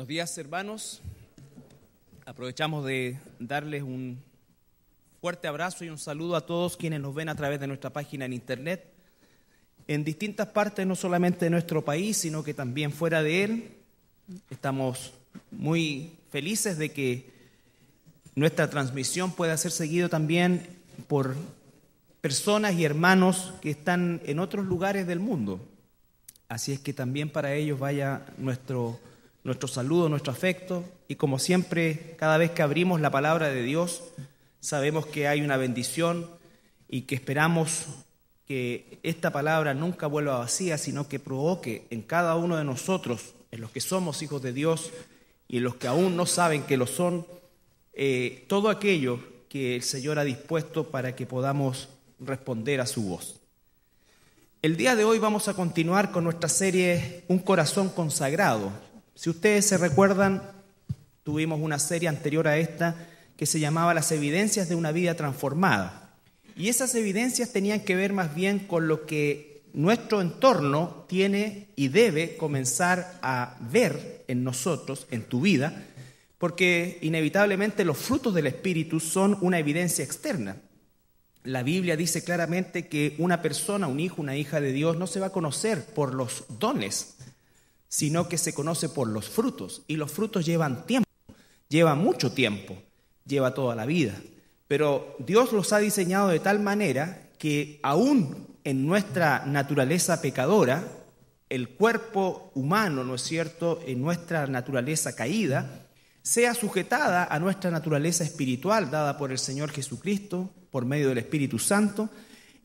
Buenos días, hermanos. Aprovechamos de darles un fuerte abrazo y un saludo a todos quienes nos ven a través de nuestra página en internet, en distintas partes, no solamente de nuestro país, sino que también fuera de él. Estamos muy felices de que nuestra transmisión pueda ser seguida también por personas y hermanos que están en otros lugares del mundo. Así es que también para ellos vaya nuestro saludo, nuestro afecto, y como siempre, cada vez que abrimos la palabra de Dios, sabemos que hay una bendición y que esperamos que esta palabra nunca vuelva vacía, sino que provoque en cada uno de nosotros, en los que somos hijos de Dios y en los que aún no saben que lo son, todo aquello que el Señor ha dispuesto para que podamos responder a su voz. El día de hoy vamos a continuar con nuestra serie Un corazón consagrado. Si ustedes se recuerdan, tuvimos una serie anterior a esta que se llamaba Las evidencias de una vida transformada. Y esas evidencias tenían que ver más bien con lo que nuestro entorno tiene y debe comenzar a ver en nosotros, en tu vida, porque inevitablemente los frutos del Espíritu son una evidencia externa. La Biblia dice claramente que una persona, un hijo, una hija de Dios no se va a conocer por los dones, sino que se conoce por los frutos. Y los frutos llevan tiempo, lleva mucho tiempo, lleva toda la vida. Pero Dios los ha diseñado de tal manera que aún en nuestra naturaleza pecadora, el cuerpo humano, ¿no es cierto?, en nuestra naturaleza caída, sea sujetada a nuestra naturaleza espiritual dada por el Señor Jesucristo, por medio del Espíritu Santo.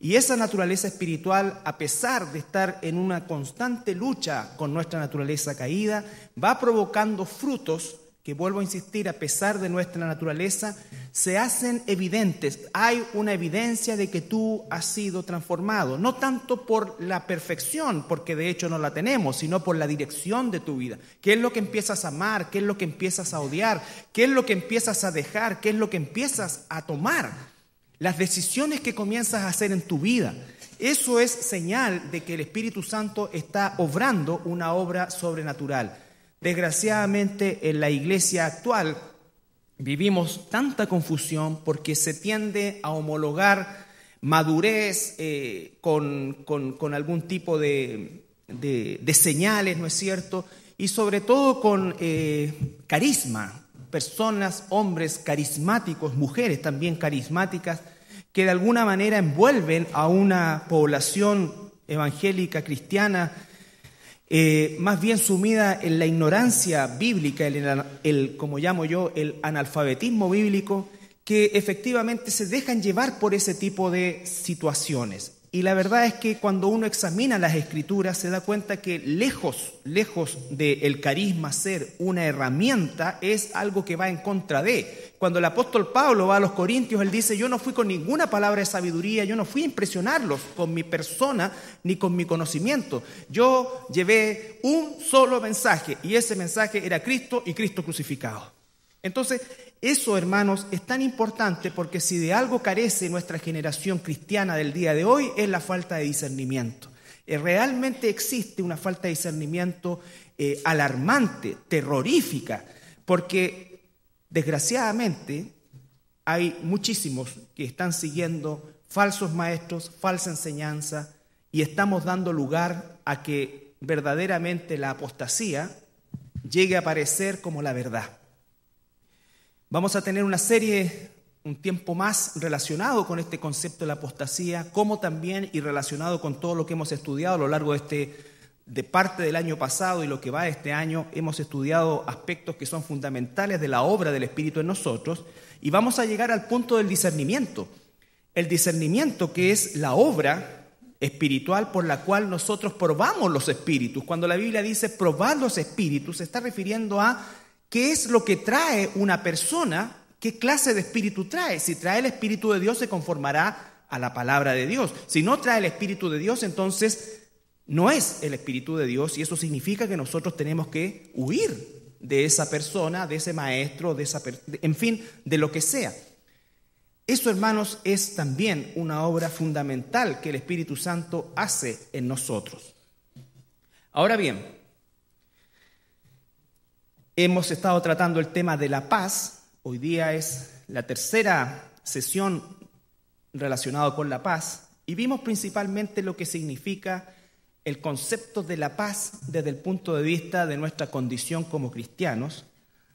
Y esa naturaleza espiritual, a pesar de estar en una constante lucha con nuestra naturaleza caída, va provocando frutos que, vuelvo a insistir, a pesar de nuestra naturaleza, se hacen evidentes. Hay una evidencia de que tú has sido transformado, no tanto por la perfección, porque de hecho no la tenemos, sino por la dirección de tu vida. ¿Qué es lo que empiezas a amar? ¿Qué es lo que empiezas a odiar? ¿Qué es lo que empiezas a dejar? ¿Qué es lo que empiezas a tomar? Las decisiones que comienzas a hacer en tu vida. Eso es señal de que el Espíritu Santo está obrando una obra sobrenatural. Desgraciadamente, en la iglesia actual vivimos tanta confusión porque se tiende a homologar madurez con algún tipo de señales, ¿no es cierto? Y sobre todo con carisma. Personas, hombres carismáticos, mujeres también carismáticas, que de alguna manera envuelven a una población evangélica cristiana más bien sumida en la ignorancia bíblica, como llamo yo, el analfabetismo bíblico, que efectivamente se dejan llevar por ese tipo de situaciones. Y la verdad es que cuando uno examina las Escrituras se da cuenta que lejos del carisma ser una herramienta, es algo que va en contra de. Cuando el apóstol Pablo va a los Corintios, él dice: yo no fui con ninguna palabra de sabiduría, yo no fui a impresionarlos con mi persona ni con mi conocimiento. Yo llevé un solo mensaje, y ese mensaje era Cristo y Cristo crucificado. Entonces, eso, hermanos, es tan importante porque si de algo carece nuestra generación cristiana del día de hoy es la falta de discernimiento. Realmente existe una falta de discernimiento alarmante, terrorífica, porque desgraciadamente hay muchísimos que están siguiendo falsos maestros, falsa enseñanza, y estamos dando lugar a que verdaderamente la apostasía llegue a aparecer como la verdad. Vamos a tener una serie, un tiempo más relacionado con este concepto de la apostasía, como también y relacionado con todo lo que hemos estudiado a lo largo de parte del año pasado y lo que va de este año. Hemos estudiado aspectos que son fundamentales de la obra del Espíritu en nosotros, y vamos a llegar al punto del discernimiento. El discernimiento, que es la obra espiritual por la cual nosotros probamos los espíritus. Cuando la Biblia dice probar los espíritus, se está refiriendo a ¿qué es lo que trae una persona? ¿Qué clase de espíritu trae? Si trae el Espíritu de Dios, se conformará a la palabra de Dios. Si no trae el Espíritu de Dios, entonces no es el Espíritu de Dios, y eso significa que nosotros tenemos que huir de esa persona, de ese maestro, en fin, de lo que sea. Eso, hermanos, es también una obra fundamental que el Espíritu Santo hace en nosotros. Ahora bien, Hemos estado tratando el tema de la paz. Hoy día es la tercera sesión relacionada con la paz y vimos principalmente lo que significa el concepto de la paz desde el punto de vista de nuestra condición como cristianos,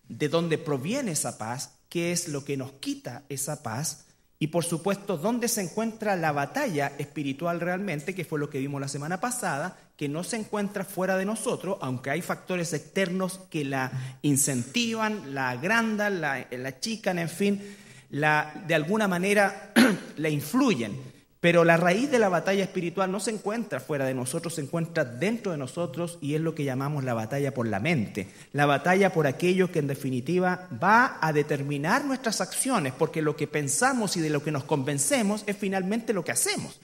de dónde proviene esa paz, qué es lo que nos quita esa paz y por supuesto dónde se encuentra la batalla espiritual realmente, que fue lo que vimos la semana pasada, que no se encuentra fuera de nosotros, aunque hay factores externos que la incentivan, la agrandan, la achican, en fin, de alguna manera la influyen. Pero la raíz de la batalla espiritual no se encuentra fuera de nosotros, se encuentra dentro de nosotros y es lo que llamamos la batalla por la mente, la batalla por aquello que en definitiva va a determinar nuestras acciones, porque lo que pensamos y de lo que nos convencemos es finalmente lo que hacemos.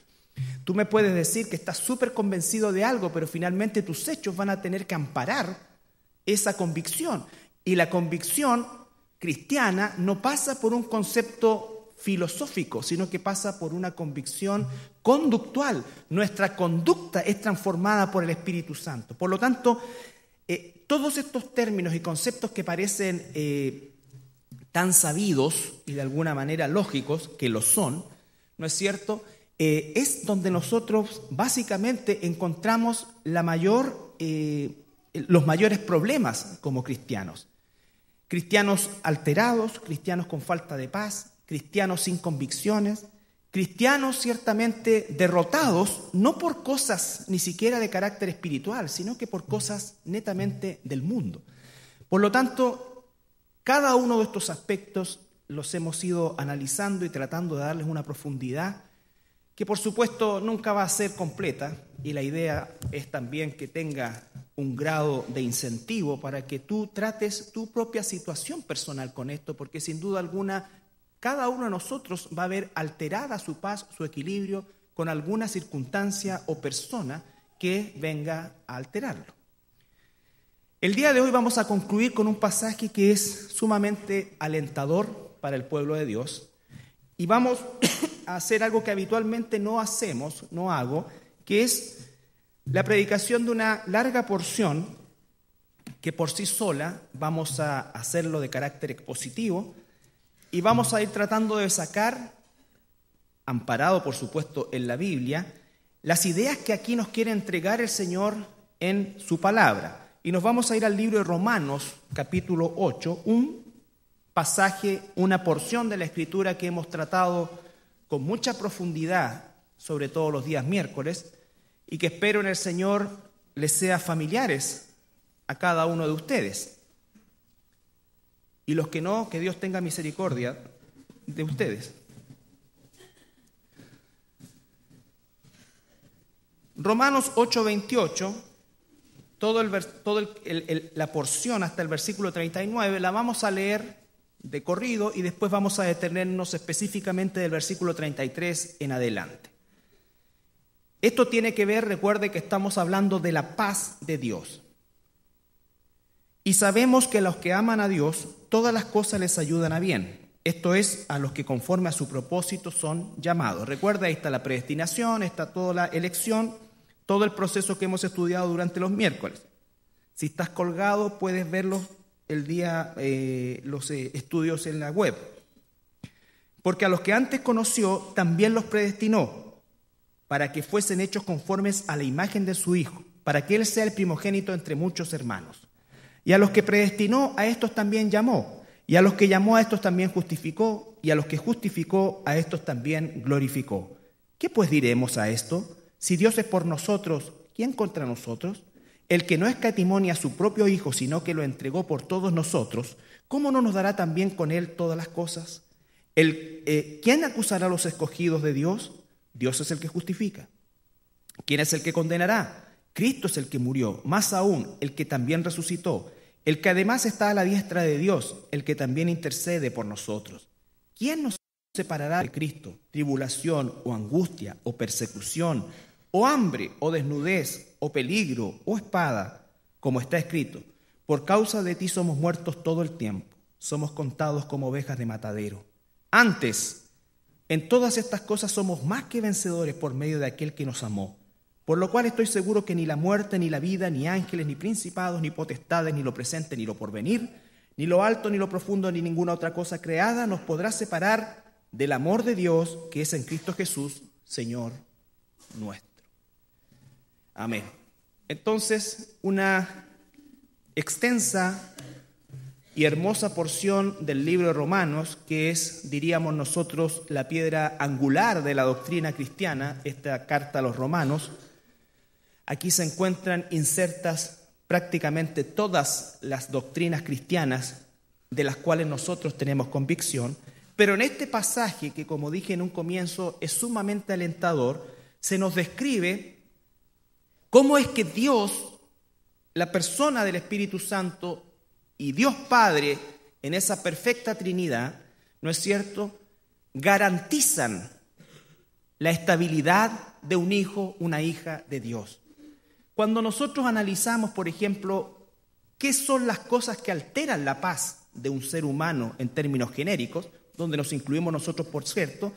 Tú me puedes decir que estás súper convencido de algo, pero finalmente tus hechos van a tener que amparar esa convicción. Y la convicción cristiana no pasa por un concepto filosófico, sino que pasa por una convicción conductual. Nuestra conducta es transformada por el Espíritu Santo. Por lo tanto, todos estos términos y conceptos que parecen tan sabidos y de alguna manera lógicos, que lo son, ¿no es cierto?, es donde nosotros básicamente encontramos los mayores problemas como cristianos. Cristianos alterados, cristianos con falta de paz, cristianos sin convicciones, cristianos ciertamente derrotados, no por cosas ni siquiera de carácter espiritual, sino que por cosas netamente del mundo. Por lo tanto, cada uno de estos aspectos los hemos ido analizando y tratando de darles una profundidad que por supuesto nunca va a ser completa, y la idea es también que tenga un grado de incentivo para que tú trates tu propia situación personal con esto, porque sin duda alguna cada uno de nosotros va a ver alterada su paz, su equilibrio, con alguna circunstancia o persona que venga a alterarlo. El día de hoy vamos a concluir con un pasaje que es sumamente alentador para el pueblo de Dios y vamos a hacer algo que habitualmente no hago, que es la predicación de una larga porción que por sí sola vamos a hacerlo de carácter expositivo. Y vamos a ir tratando de sacar, amparado por supuesto en la Biblia, las ideas que aquí nos quiere entregar el Señor en su palabra. Y nos vamos a ir al libro de Romanos, capítulo 8, un pasaje, una porción de la Escritura que hemos tratado con mucha profundidad, sobre todo los días miércoles, y que espero en el Señor les sea familiares a cada uno de ustedes. Y los que no, que Dios tenga misericordia de ustedes. Romanos 8:28, la porción hasta el versículo 39, la vamos a leer de corrido y después vamos a detenernos específicamente del versículo 33 en adelante. Esto tiene que ver, recuerde que estamos hablando de la paz de Dios. Y sabemos que a los que aman a Dios, todas las cosas les ayudan a bien. Esto es, a los que conforme a su propósito son llamados. Recuerda, ahí está la predestinación, está toda la elección, todo el proceso que hemos estudiado durante los miércoles. Si estás colgado, puedes verlos el día, los estudios en la web. Porque a los que antes conoció, también los predestinó, para que fuesen hechos conformes a la imagen de su Hijo, para que Él sea el primogénito entre muchos hermanos. Y a los que predestinó, a estos también llamó. Y a los que llamó, a estos también justificó. Y a los que justificó, a estos también glorificó. ¿Qué pues diremos a esto? Si Dios es por nosotros, ¿quién contra nosotros? El que no escatimó ni a su propio Hijo, sino que lo entregó por todos nosotros, ¿cómo no nos dará también con Él todas las cosas? ¿Quién acusará a los escogidos de Dios? Dios es el que justifica. ¿Quién es el que condenará? Cristo es el que murió, más aún, el que también resucitó, el que además está a la diestra de Dios, el que también intercede por nosotros. ¿Quién nos separará de Cristo? ¿Tribulación o angustia o persecución o hambre o desnudez o peligro o espada? Como está escrito, por causa de ti somos muertos todo el tiempo, somos contados como ovejas de matadero. Antes, en todas estas cosas somos más que vencedores por medio de aquel que nos amó. Por lo cual estoy seguro que ni la muerte, ni la vida, ni ángeles, ni principados, ni potestades, ni lo presente, ni lo porvenir, ni lo alto, ni lo profundo, ni ninguna otra cosa creada nos podrá separar del amor de Dios que es en Cristo Jesús, Señor nuestro. Amén. Entonces, una extensa y hermosa porción del libro de Romanos, que es, diríamos nosotros, la piedra angular de la doctrina cristiana, esta carta a los romanos. Aquí se encuentran insertas prácticamente todas las doctrinas cristianas de las cuales nosotros tenemos convicción, pero en este pasaje, que como dije en un comienzo es sumamente alentador, se nos describe cómo es que Dios, la persona del Espíritu Santo y Dios Padre, en esa perfecta Trinidad, ¿no es cierto?, garantizan la estabilidad de un hijo, una hija de Dios. Cuando nosotros analizamos, por ejemplo, qué son las cosas que alteran la paz de un ser humano en términos genéricos, donde nos incluimos nosotros, por cierto,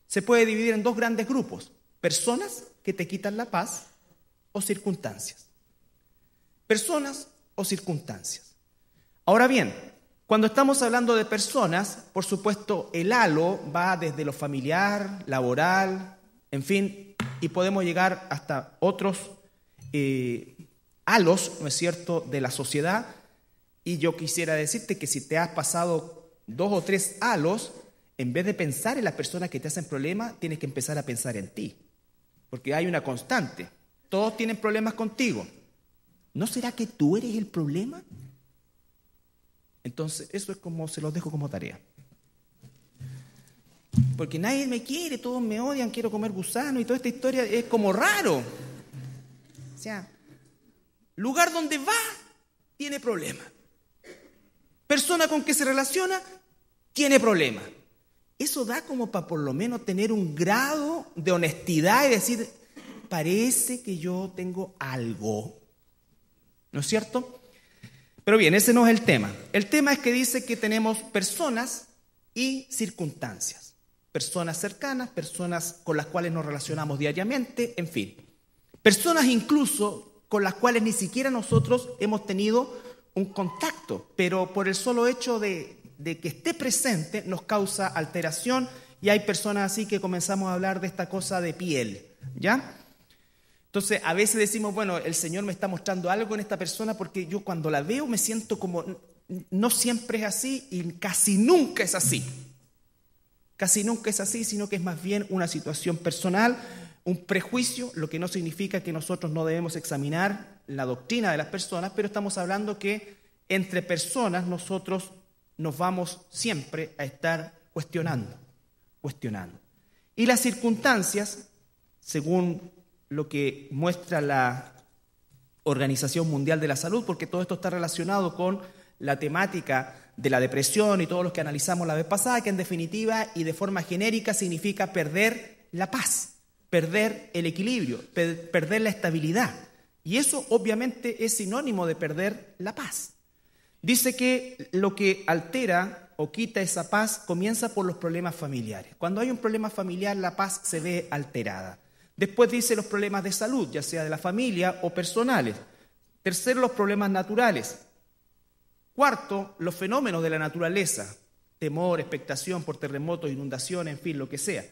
se puede dividir en dos grandes grupos: personas que te quitan la paz o circunstancias. Personas o circunstancias. Ahora bien, cuando estamos hablando de personas, por supuesto, el halo va desde lo familiar, laboral, en fin, y podemos llegar hasta otros halos, ¿no es cierto?, de la sociedad. Y yo quisiera decirte que si te has pasado 2 o 3 halos, en vez de pensar en las personas que te hacen problemas, tienes que empezar a pensar en ti. Porque hay una constante. Todos tienen problemas contigo. ¿No será que tú eres el problema? Entonces, eso es como, se los dejo como tarea. Porque nadie me quiere, todos me odian, quiero comer gusano y toda esta historia es como raro. O sea, lugar donde va, tiene problemas. Persona con que se relaciona, tiene problemas. Eso da como para por lo menos tener un grado de honestidad y decir, parece que yo tengo algo. ¿No es cierto? Pero bien, ese no es el tema. El tema es que dice que tenemos personas y circunstancias. Personas cercanas, personas con las cuales nos relacionamos diariamente, en fin. Personas incluso con las cuales ni siquiera nosotros hemos tenido un contacto, pero por el solo hecho de que esté presente nos causa alteración, y hay personas así que comenzamos a hablar de esta cosa de piel, ¿ya? Entonces a veces decimos, bueno, el Señor me está mostrando algo en esta persona porque yo cuando la veo me siento como, no siempre es así y casi nunca es así. Casi nunca es así, sino que es más bien una situación personal, un prejuicio, lo que no significa que nosotros no debemos examinar la doctrina de las personas, pero estamos hablando que entre personas nosotros nos vamos siempre a estar cuestionando. Y las circunstancias, según lo que muestra la Organización Mundial de la Salud, porque todo esto está relacionado con la temática de la depresión y todos los que analizamos la vez pasada, que en definitiva y de forma genérica significa perder la paz, perder el equilibrio, perder la estabilidad. Y eso obviamente es sinónimo de perder la paz. Dice que lo que altera o quita esa paz comienza por los problemas familiares. Cuando hay un problema familiar, la paz se ve alterada. Después dice los problemas de salud, ya sea de la familia o personales. Tercero, los problemas naturales. Cuarto, los fenómenos de la naturaleza, temor, expectación por terremotos, inundaciones, en fin, lo que sea.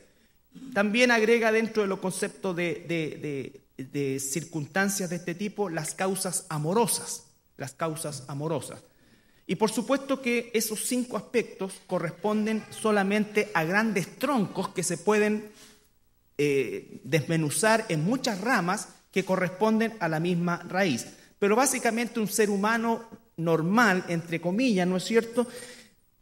También agrega dentro de los conceptos de circunstancias de este tipo las causas amorosas. Y por supuesto que esos 5 aspectos corresponden solamente a grandes troncos que se pueden desmenuzar en muchas ramas que corresponden a la misma raíz. Pero básicamente un ser humano normal, entre comillas, ¿no es cierto?,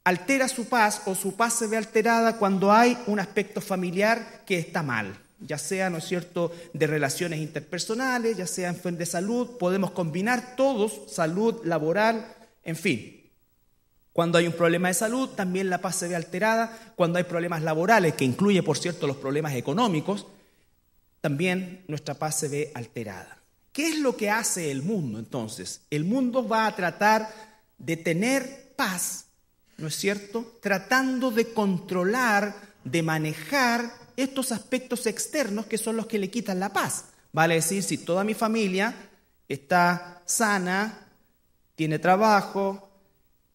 altera su paz o su paz se ve alterada cuando hay un aspecto familiar que está mal, ya sea, ¿no es cierto?, de relaciones interpersonales, ya sea en de salud, podemos combinar todos, salud, laboral, en fin. Cuando hay un problema de salud, también la paz se ve alterada. Cuando hay problemas laborales, que incluye, por cierto, los problemas económicos, también nuestra paz se ve alterada. ¿Qué es lo que hace el mundo entonces? El mundo va a tratar de tener paz, ¿no es cierto?, tratando de controlar, de manejar estos aspectos externos que son los que le quitan la paz. Vale decir, si toda mi familia está sana, tiene trabajo,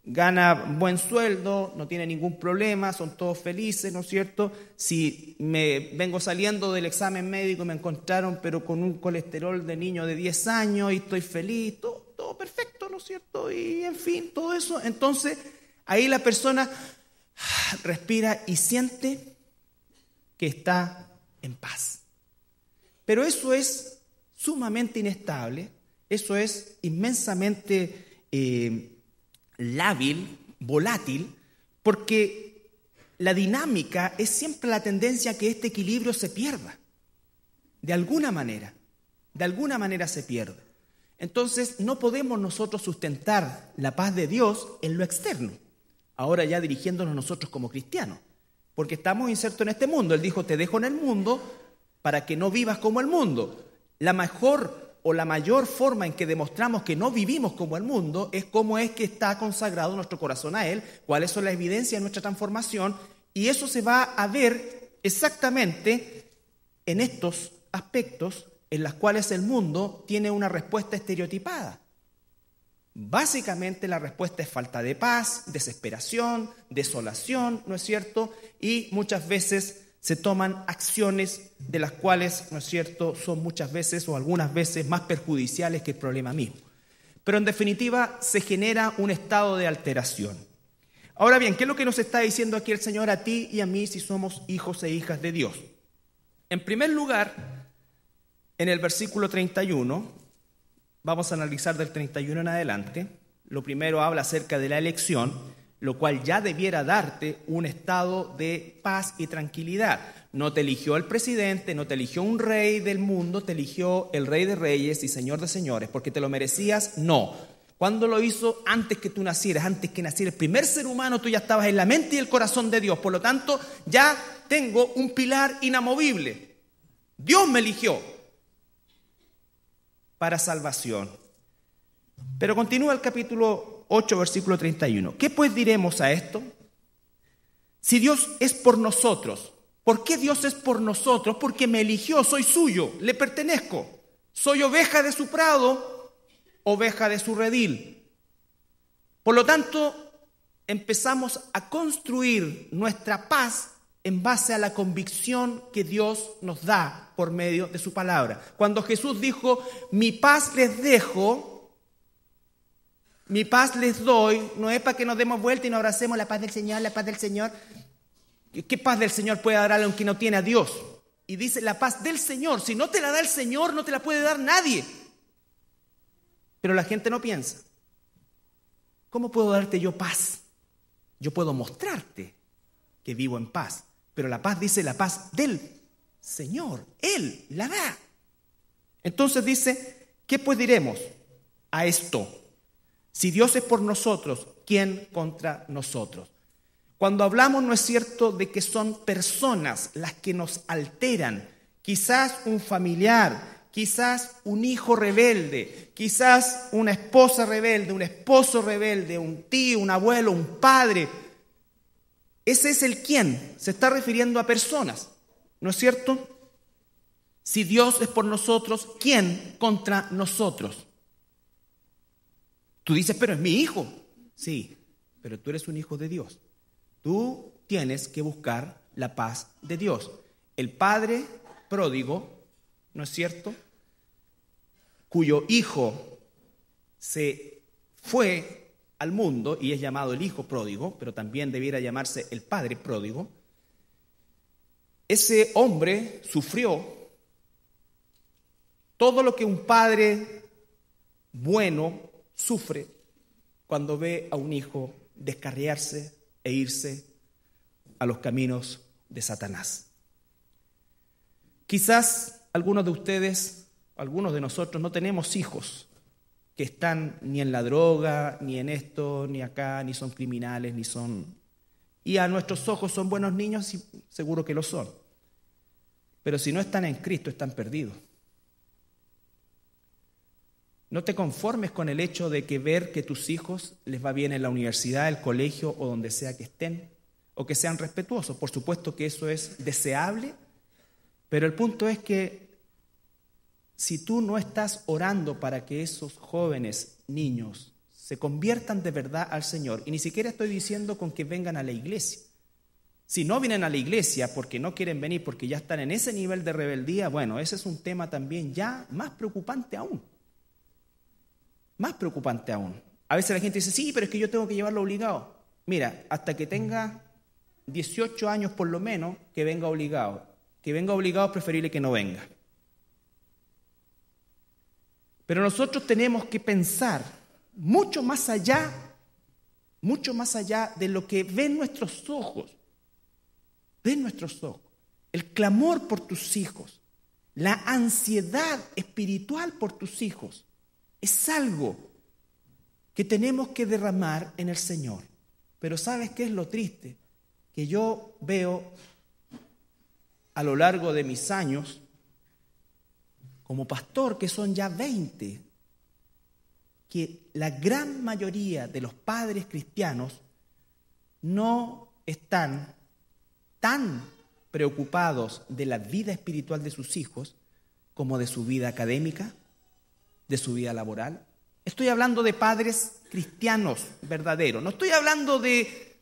gana buen sueldo, no tiene ningún problema, son todos felices, ¿no es cierto? Si me vengo saliendo del examen médico y me encontraron pero con un colesterol de niño de 10 años y estoy feliz, todo perfecto, ¿no es cierto? Y en fin, todo eso. Entonces, ahí la persona respira y siente que está en paz. Pero eso es sumamente inestable, eso es inmensamente lábil, volátil, porque la dinámica es siempre la tendencia a que este equilibrio se pierda. De alguna manera se pierde. Entonces no podemos nosotros sustentar la paz de Dios en lo externo, ahora ya dirigiéndonos nosotros como cristianos, porque estamos insertos en este mundo. Él dijo, te dejo en el mundo para que no vivas como el mundo. La mejor o la mayor forma en que demostramos que no vivimos como el mundo es cómo es que está consagrado nuestro corazón a Él, cuáles son las evidencias de nuestra transformación, y eso se va a ver exactamente en estos aspectos en los cuales el mundo tiene una respuesta estereotipada. Básicamente la respuesta es falta de paz, desesperación, desolación, ¿no es cierto? Y muchas veces se toman acciones de las cuales, ¿no es cierto?, son muchas veces o algunas veces más perjudiciales que el problema mismo. Pero en definitiva se genera un estado de alteración. Ahora bien, ¿qué es lo que nos está diciendo aquí el Señor a ti y a mí si somos hijos e hijas de Dios? En primer lugar, en el versículo 31, vamos a analizar del 31 en adelante. Lo primero habla acerca de la elección, lo cual ya debiera darte un estado de paz y tranquilidad. No te eligió el presidente, no te eligió un rey del mundo, te eligió el Rey de Reyes y Señor de Señores, porque te lo merecías, no. ¿Cuándo lo hizo? Antes que tú nacieras, antes que naciera el primer ser humano, tú ya estabas en la mente y el corazón de Dios. Por lo tanto, ya tengo un pilar inamovible. Dios me eligió para salvación. Pero continúa el capítulo 8, versículo 31. ¿Qué pues diremos a esto? Si Dios es por nosotros, ¿por qué Dios es por nosotros? Porque me eligió, soy suyo, le pertenezco. Soy oveja de su prado, oveja de su redil. Por lo tanto, empezamos a construir nuestra paz en base a la convicción que Dios nos da por medio de su palabra. Cuando Jesús dijo, mi paz les dejo, mi paz les doy, no es para que nos demos vuelta y nos abracemos la paz del Señor, la paz del Señor. ¿Qué paz del Señor puede dar a alguien que no tiene a Dios? Y dice la paz del Señor. Si no te la da el Señor, no te la puede dar nadie. Pero la gente no piensa. ¿Cómo puedo darte yo paz? Yo puedo mostrarte que vivo en paz. Pero la paz dice la paz del Señor. Él la da. Entonces dice, ¿qué pues diremos a esto? Si Dios es por nosotros, ¿quién contra nosotros? Cuando hablamos, no es cierto de que son personas las que nos alteran. Quizás un familiar, quizás un hijo rebelde, quizás una esposa rebelde, un esposo rebelde, un tío, un abuelo, un padre. Ese es el quién. Se está refiriendo a personas, ¿no es cierto? Si Dios es por nosotros, ¿quién contra nosotros? Tú dices, pero es mi hijo. Sí, pero tú eres un hijo de Dios. Tú tienes que buscar la paz de Dios. El padre pródigo, ¿no es cierto?, cuyo hijo se fue al mundo y es llamado el hijo pródigo, pero también debiera llamarse el padre pródigo. Ese hombre sufrió todo lo que un padre bueno sufre cuando ve a un hijo descarriarse e irse a los caminos de Satanás. Quizás algunos de ustedes, algunos de nosotros no tenemos hijos que están ni en la droga, ni en esto, ni acá, ni son criminales, ni son... Y a nuestros ojos son buenos niños y seguro que lo son. Pero si no están en Cristo, están perdidos. No te conformes con el hecho de que ver que tus hijos les va bien en la universidad, el colegio o donde sea que estén, o que sean respetuosos. Por supuesto que eso es deseable, pero el punto es que si tú no estás orando para que esos jóvenes, niños, se conviertan de verdad al Señor, y ni siquiera estoy diciendo con que vengan a la iglesia. Si no vienen a la iglesia porque no quieren venir, porque ya están en ese nivel de rebeldía, bueno, ese es un tema también ya más preocupante aún. Más preocupante aún. A veces la gente dice, sí, pero es que yo tengo que llevarlo obligado. Mira, hasta que tenga 18 años por lo menos, que venga obligado. Que venga obligado es preferible que no venga. Pero nosotros tenemos que pensar mucho más allá de lo que ven nuestros ojos. Ven nuestros ojos. El clamor por tus hijos, la ansiedad espiritual por tus hijos, es algo que tenemos que derramar en el Señor. Pero ¿sabes qué es lo triste? Que yo veo a lo largo de mis años, como pastor, que son ya 20, que la gran mayoría de los padres cristianos no están tan preocupados de la vida espiritual de sus hijos como de su vida académica, de su vida laboral. Estoy hablando de padres cristianos verdaderos, no estoy hablando de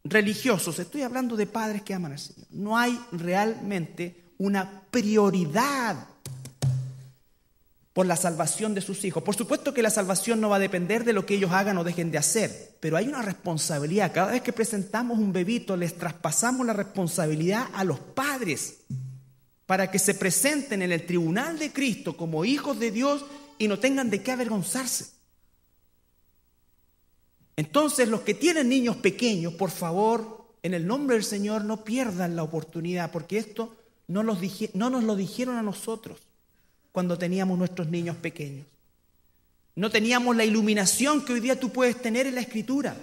religiosos, estoy hablando de padres que aman al Señor. No hay realmente una prioridad por la salvación de sus hijos. Por supuesto que la salvación no va a depender de lo que ellos hagan o dejen de hacer, pero hay una responsabilidad. Cada vez que presentamos un bebito, les traspasamos la responsabilidad a los padres para que se presenten en el tribunal de Cristo como hijos de Dios y no tengan de qué avergonzarse. Entonces, los que tienen niños pequeños, por favor, en el nombre del Señor, no pierdan la oportunidad, porque esto no nos lo dijeron a nosotros cuando teníamos nuestros niños pequeños. No teníamos la iluminación que hoy día tú puedes tener en la Escritura.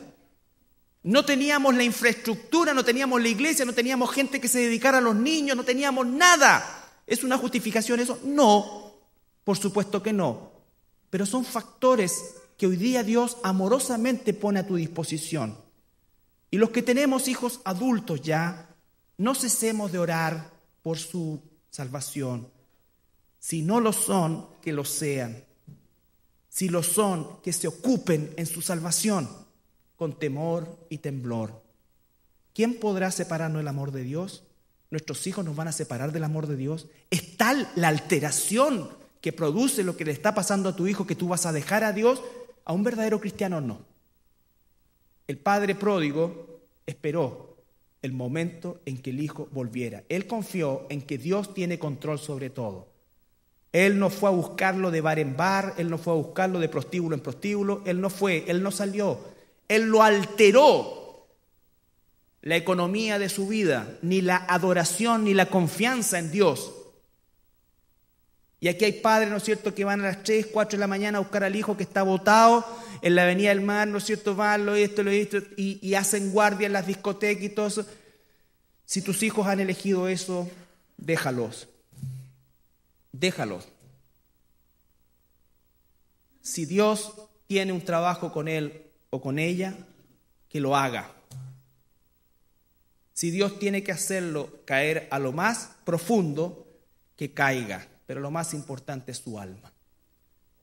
No teníamos la infraestructura, no teníamos la iglesia, no teníamos gente que se dedicara a los niños, no teníamos nada. ¿Es una justificación eso? No, por supuesto que no. Pero son factores que hoy día Dios amorosamente pone a tu disposición. Y los que tenemos hijos adultos ya, no cesemos de orar por su salvación. Si no lo son, que lo sean. Si lo son, que se ocupen en su salvación con temor y temblor. ¿Quién podrá separarnos del amor de Dios? ¿Nuestros hijos nos van a separar del amor de Dios? ¿Es tal la alteración que produce lo que le está pasando a tu hijo que tú vas a dejar a Dios? A un verdadero cristiano no. El padre pródigo esperó el momento en que el hijo volviera. Él confió en que Dios tiene control sobre todo. Él no fue a buscarlo de bar en bar, él no fue a buscarlo de prostíbulo en prostíbulo, él no salió. Él lo alteró la economía de su vida, ni la adoración, ni la confianza en Dios. Y aquí hay padres, ¿no es cierto?, que van a las 3, 4 de la mañana a buscar al hijo que está botado en la avenida del mar, ¿no es cierto?, van, y hacen guardia en las discotecas y todo eso. Si tus hijos han elegido eso, déjalos. Déjalos. Si Dios tiene un trabajo con él o con ella, que lo haga. Si Dios tiene que hacerlo caer a lo más profundo, que caiga. Pero lo más importante es tu alma.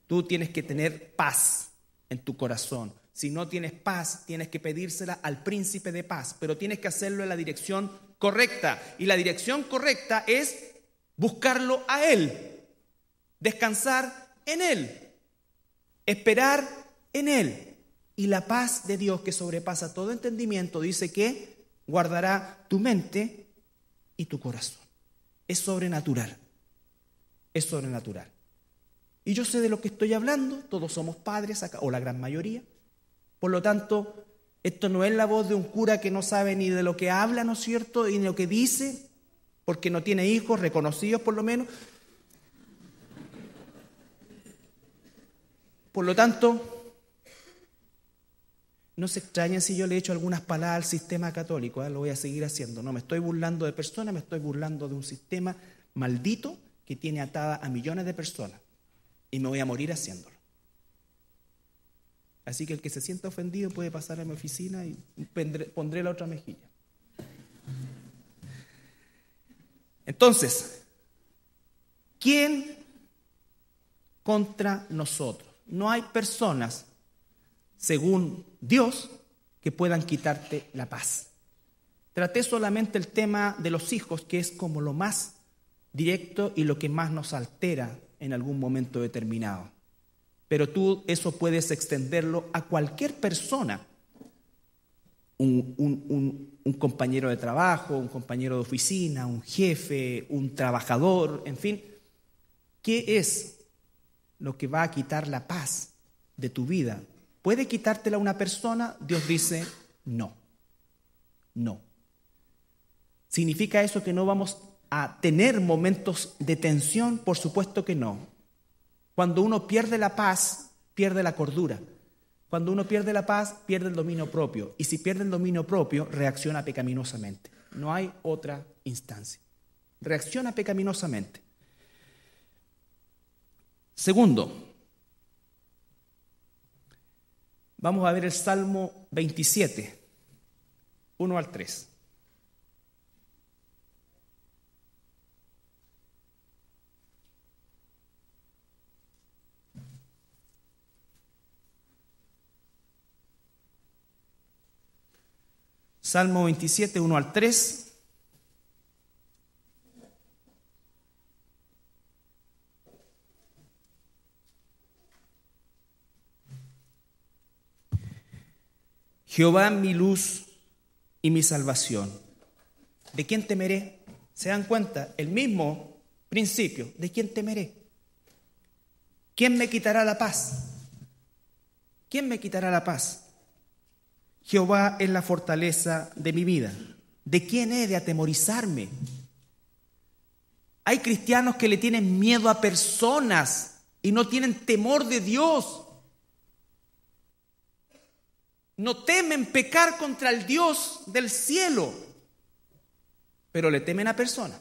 Tú tienes que tener paz en tu corazón. Si no tienes paz, tienes que pedírsela al príncipe de paz, pero tienes que hacerlo en la dirección correcta. Y la dirección correcta es buscarlo a Él, descansar en Él, esperar en Él. Y la paz de Dios que sobrepasa todo entendimiento dice que guardará tu mente y tu corazón. Es sobrenatural. Es sobrenatural. Y yo sé de lo que estoy hablando, todos somos padres acá, o la gran mayoría. Por lo tanto, esto no es la voz de un cura que no sabe ni de lo que habla, ¿no es cierto?, y de lo que dice, porque no tiene hijos reconocidos por lo menos. Por lo tanto, no se extrañen si yo le echo algunas palabras al sistema católico, lo voy a seguir haciendo. No me estoy burlando de personas, me estoy burlando de un sistema maldito que tiene atada a millones de personas, y me voy a morir haciéndolo. Así que el que se sienta ofendido puede pasar a mi oficina y pondré la otra mejilla. Entonces, ¿quién contra nosotros. No hay personas, según Dios, que puedan quitarte la paz. Traté solamente el tema de los hijos, que es como lo más directo y lo que más nos altera en algún momento determinado. Pero tú eso puedes extenderlo a cualquier persona. Un compañero de trabajo, un compañero de oficina, un jefe, un trabajador, en fin. ¿Qué es lo que va a quitar la paz de tu vida? ¿Puede quitártela una persona? Dios dice, no. No. ¿Significa eso que no vamos a tener momentos de tensión? Por supuesto que no. Cuando uno pierde la paz, pierde la cordura. Cuando uno pierde la paz, pierde el dominio propio. Y si pierde el dominio propio, reacciona pecaminosamente. No hay otra instancia. Reacciona pecaminosamente. Segundo, vamos a ver el Salmo 27, 1 al 3. Salmo 27, 1 al 3. Jehová mi luz y mi salvación. ¿De quién temeré? ¿Se dan cuenta? El mismo principio. ¿De quién temeré? ¿Quién me quitará la paz? ¿Quién me quitará la paz? Jehová es la fortaleza de mi vida. ¿De quién he de atemorizarme? Hay cristianos que le tienen miedo a personas y no tienen temor de Dios. No temen pecar contra el Dios del cielo, pero le temen a personas.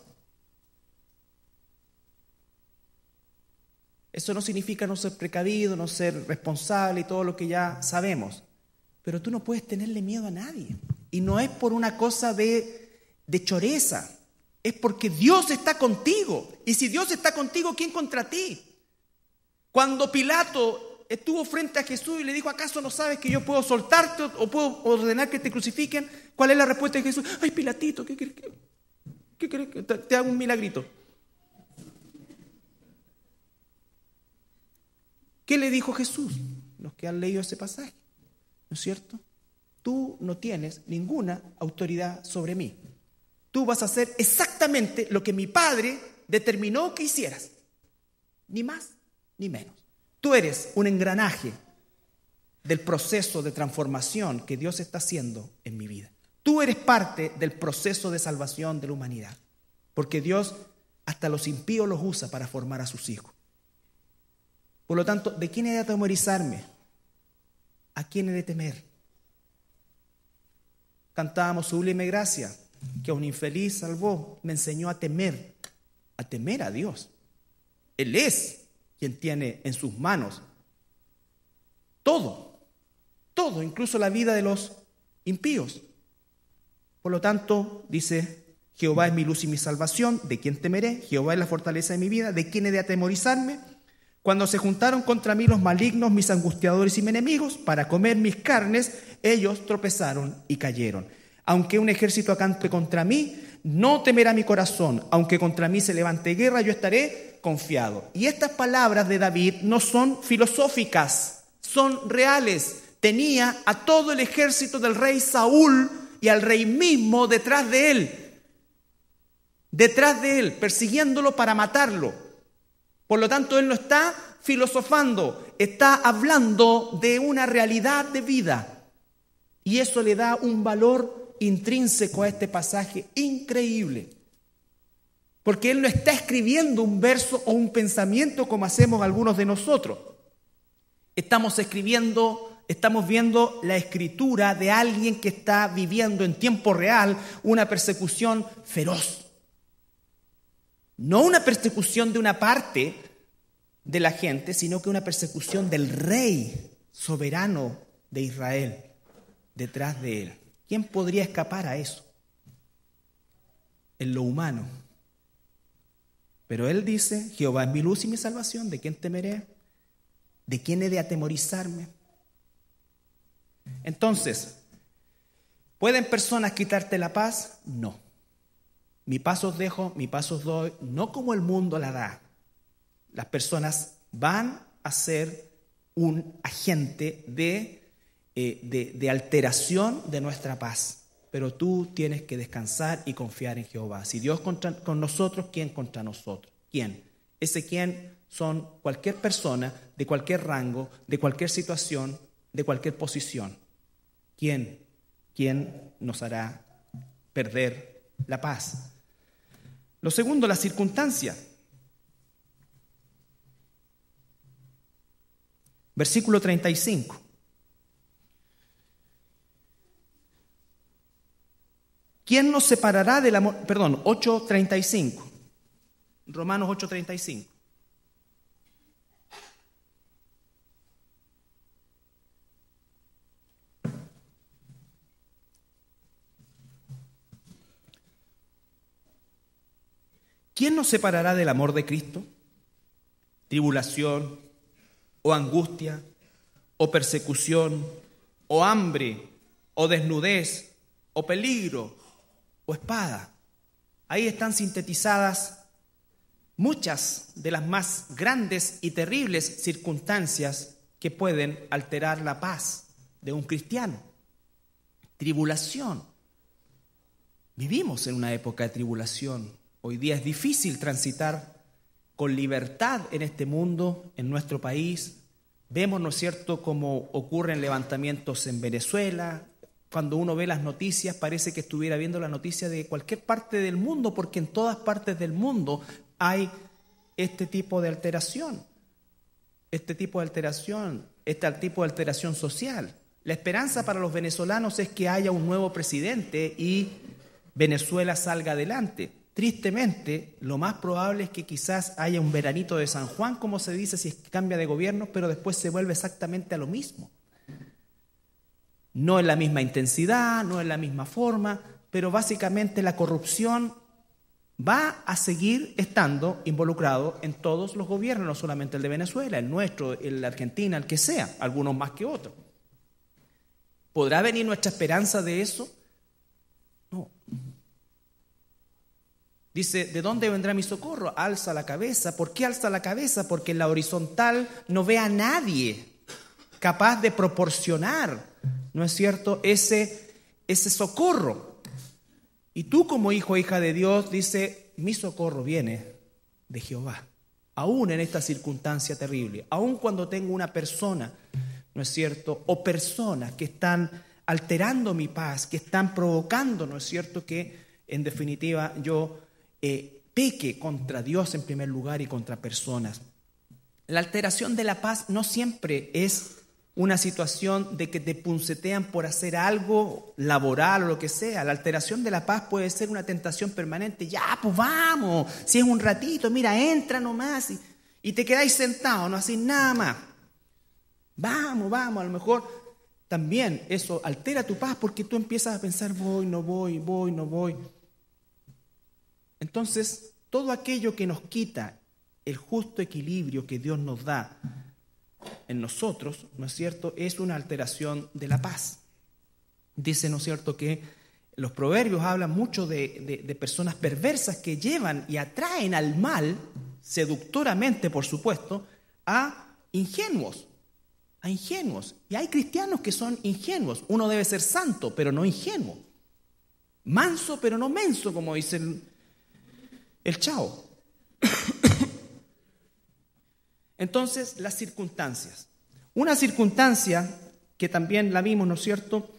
Eso no significa no ser precavido, no ser responsable y todo lo que ya sabemos. Pero tú no puedes tenerle miedo a nadie. Y no es por una cosa de choreza. Es porque Dios está contigo. Y si Dios está contigo, ¿quién contra ti? Cuando Pilato estuvo frente a Jesús y le dijo, ¿acaso no sabes que yo puedo soltarte o puedo ordenar que te crucifiquen? ¿Cuál es la respuesta de Jesús? Ay, Pilatito, ¿qué quieres que te haga un milagrito? ¿Qué le dijo Jesús? Los que han leído ese pasaje. ¿No es cierto? Tú no tienes ninguna autoridad sobre mí. Tú vas a hacer exactamente lo que mi Padre determinó que hicieras. Ni más ni menos. Tú eres un engranaje del proceso de transformación que Dios está haciendo en mi vida. Tú eres parte del proceso de salvación de la humanidad. Porque Dios hasta los impíos los usa para formar a sus hijos. Por lo tanto, ¿de quién he de atemorizarme? ¿A quién he de temer? Cantábamos Sublime Gracia, que a un infeliz salvó, me enseñó a temer a Dios. Él es quien tiene en sus manos todo, incluso la vida de los impíos. Por lo tanto, dice, Jehová es mi luz y mi salvación, ¿de quién temeré? Jehová es la fortaleza de mi vida, ¿de quién he de atemorizarme? Cuando se juntaron contra mí los malignos, mis angustiadores y mis enemigos, para comer mis carnes, ellos tropezaron y cayeron. Aunque un ejército acampe contra mí, no temerá mi corazón. Aunque contra mí se levante guerra, yo estaré confiado. Y estas palabras de David no son filosóficas, son reales. Tenía a todo el ejército del rey Saúl y al rey mismo detrás de él, persiguiéndolo para matarlo. Por lo tanto, él no está filosofando, está hablando de una realidad de vida. Y eso le da un valor intrínseco a este pasaje increíble. Porque él no está escribiendo un verso o un pensamiento como hacemos algunos de nosotros. Estamos viendo la escritura de alguien que está viviendo en tiempo real una persecución feroz. No una persecución de una parte de la gente, sino que una persecución del rey soberano de Israel detrás de él. ¿Quién podría escapar a eso? En lo humano, Pero él dice, Jehová es mi luz y mi salvación, ¿de quién temeré? ¿De quién he de atemorizarme? Entonces, ¿pueden personas quitarte la paz? No. Mi paz os dejo, mi paz os doy, no como el mundo la da. Las personas van a ser un agente de alteración de nuestra paz. Pero tú tienes que descansar y confiar en Jehová. Si Dios con nosotros, ¿quién contra nosotros? ¿Quién? Ese quién son cualquier persona, de cualquier rango, de cualquier situación, de cualquier posición. ¿Quién nos hará perder la paz? Lo segundo, la circunstancia. Versículo 35. ¿Quién nos separará del amor? Perdón, 8:35. Romanos 8:35. ¿Quién nos separará del amor de Cristo? ¿Tribulación, o angustia, o persecución, o hambre, o desnudez, o peligro, o espada? Ahí están sintetizadas muchas de las más grandes y terribles circunstancias que pueden alterar la paz de un cristiano. Tribulación. Vivimos en una época de tribulación. Hoy día es difícil transitar con libertad en este mundo, en nuestro país. Vemos, ¿no es cierto?, cómo ocurren levantamientos en Venezuela. Cuando uno ve las noticias, parece que estuviera viendo la noticia de cualquier parte del mundo, porque en todas partes del mundo hay este tipo de alteración, este tipo de alteración social. La esperanza para los venezolanos es que haya un nuevo presidente y Venezuela salga adelante. Tristemente, lo más probable es que quizás haya un veranito de San Juan, como se dice, si es que cambia de gobierno, pero después se vuelve exactamente a lo mismo. No en la misma intensidad, no en la misma forma, pero básicamente la corrupción va a seguir estando involucrado en todos los gobiernos, no solamente el de Venezuela, el nuestro, el de Argentina, el que sea, algunos más que otros. ¿Podrá venir nuestra esperanza de eso? No. Dice, ¿de dónde vendrá mi socorro? Alza la cabeza. ¿Por qué alza la cabeza? Porque en la horizontal no ve a nadie capaz de proporcionar, ¿no es cierto?, ese socorro. Y tú como hijo o hija de Dios, dice, mi socorro viene de Jehová. Aún en esta circunstancia terrible, aún cuando tengo una persona, ¿no es cierto?, o personas que están alterando mi paz, que están provocando, ¿no es cierto?, que en definitiva yo peque contra Dios en primer lugar y contra personas. La alteración de la paz no siempre es una situación de que te puncetean por hacer algo laboral o lo que sea. La alteración de la paz puede ser una tentación permanente. Ya, pues vamos, si es un ratito, mira, entra nomás y te quedáis sentado, no hacéis nada más. Vamos, a lo mejor también eso altera tu paz porque tú empiezas a pensar, voy, no voy. Entonces, todo aquello que nos quita el justo equilibrio que Dios nos da en nosotros, ¿no es cierto?, es una alteración de la paz. Dice, ¿no es cierto?, que los proverbios hablan mucho de personas perversas que llevan y atraen al mal, seductoramente, por supuesto, a ingenuos. Y hay cristianos que son ingenuos. Uno debe ser santo, pero no ingenuo. Manso, pero no menso, como dice el Chao. Entonces, las circunstancias. Una circunstancia que también la vimos, ¿no es cierto?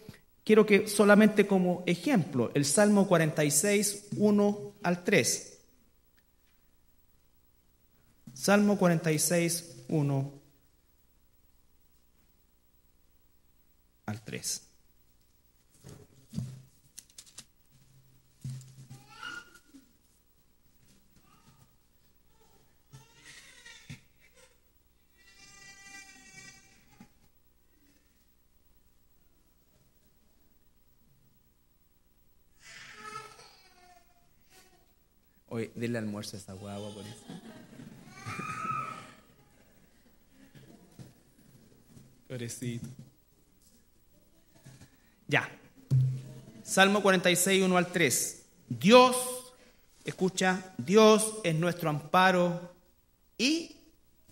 Quiero que solamente como ejemplo, el Salmo 46, 1 al 3. Salmo 46, 1 al 3. Oye, denle almuerzo a esa guagua por eso. Pobrecito. Ya. Salmo 46, 1 al 3. Dios, escucha, Dios es nuestro amparo y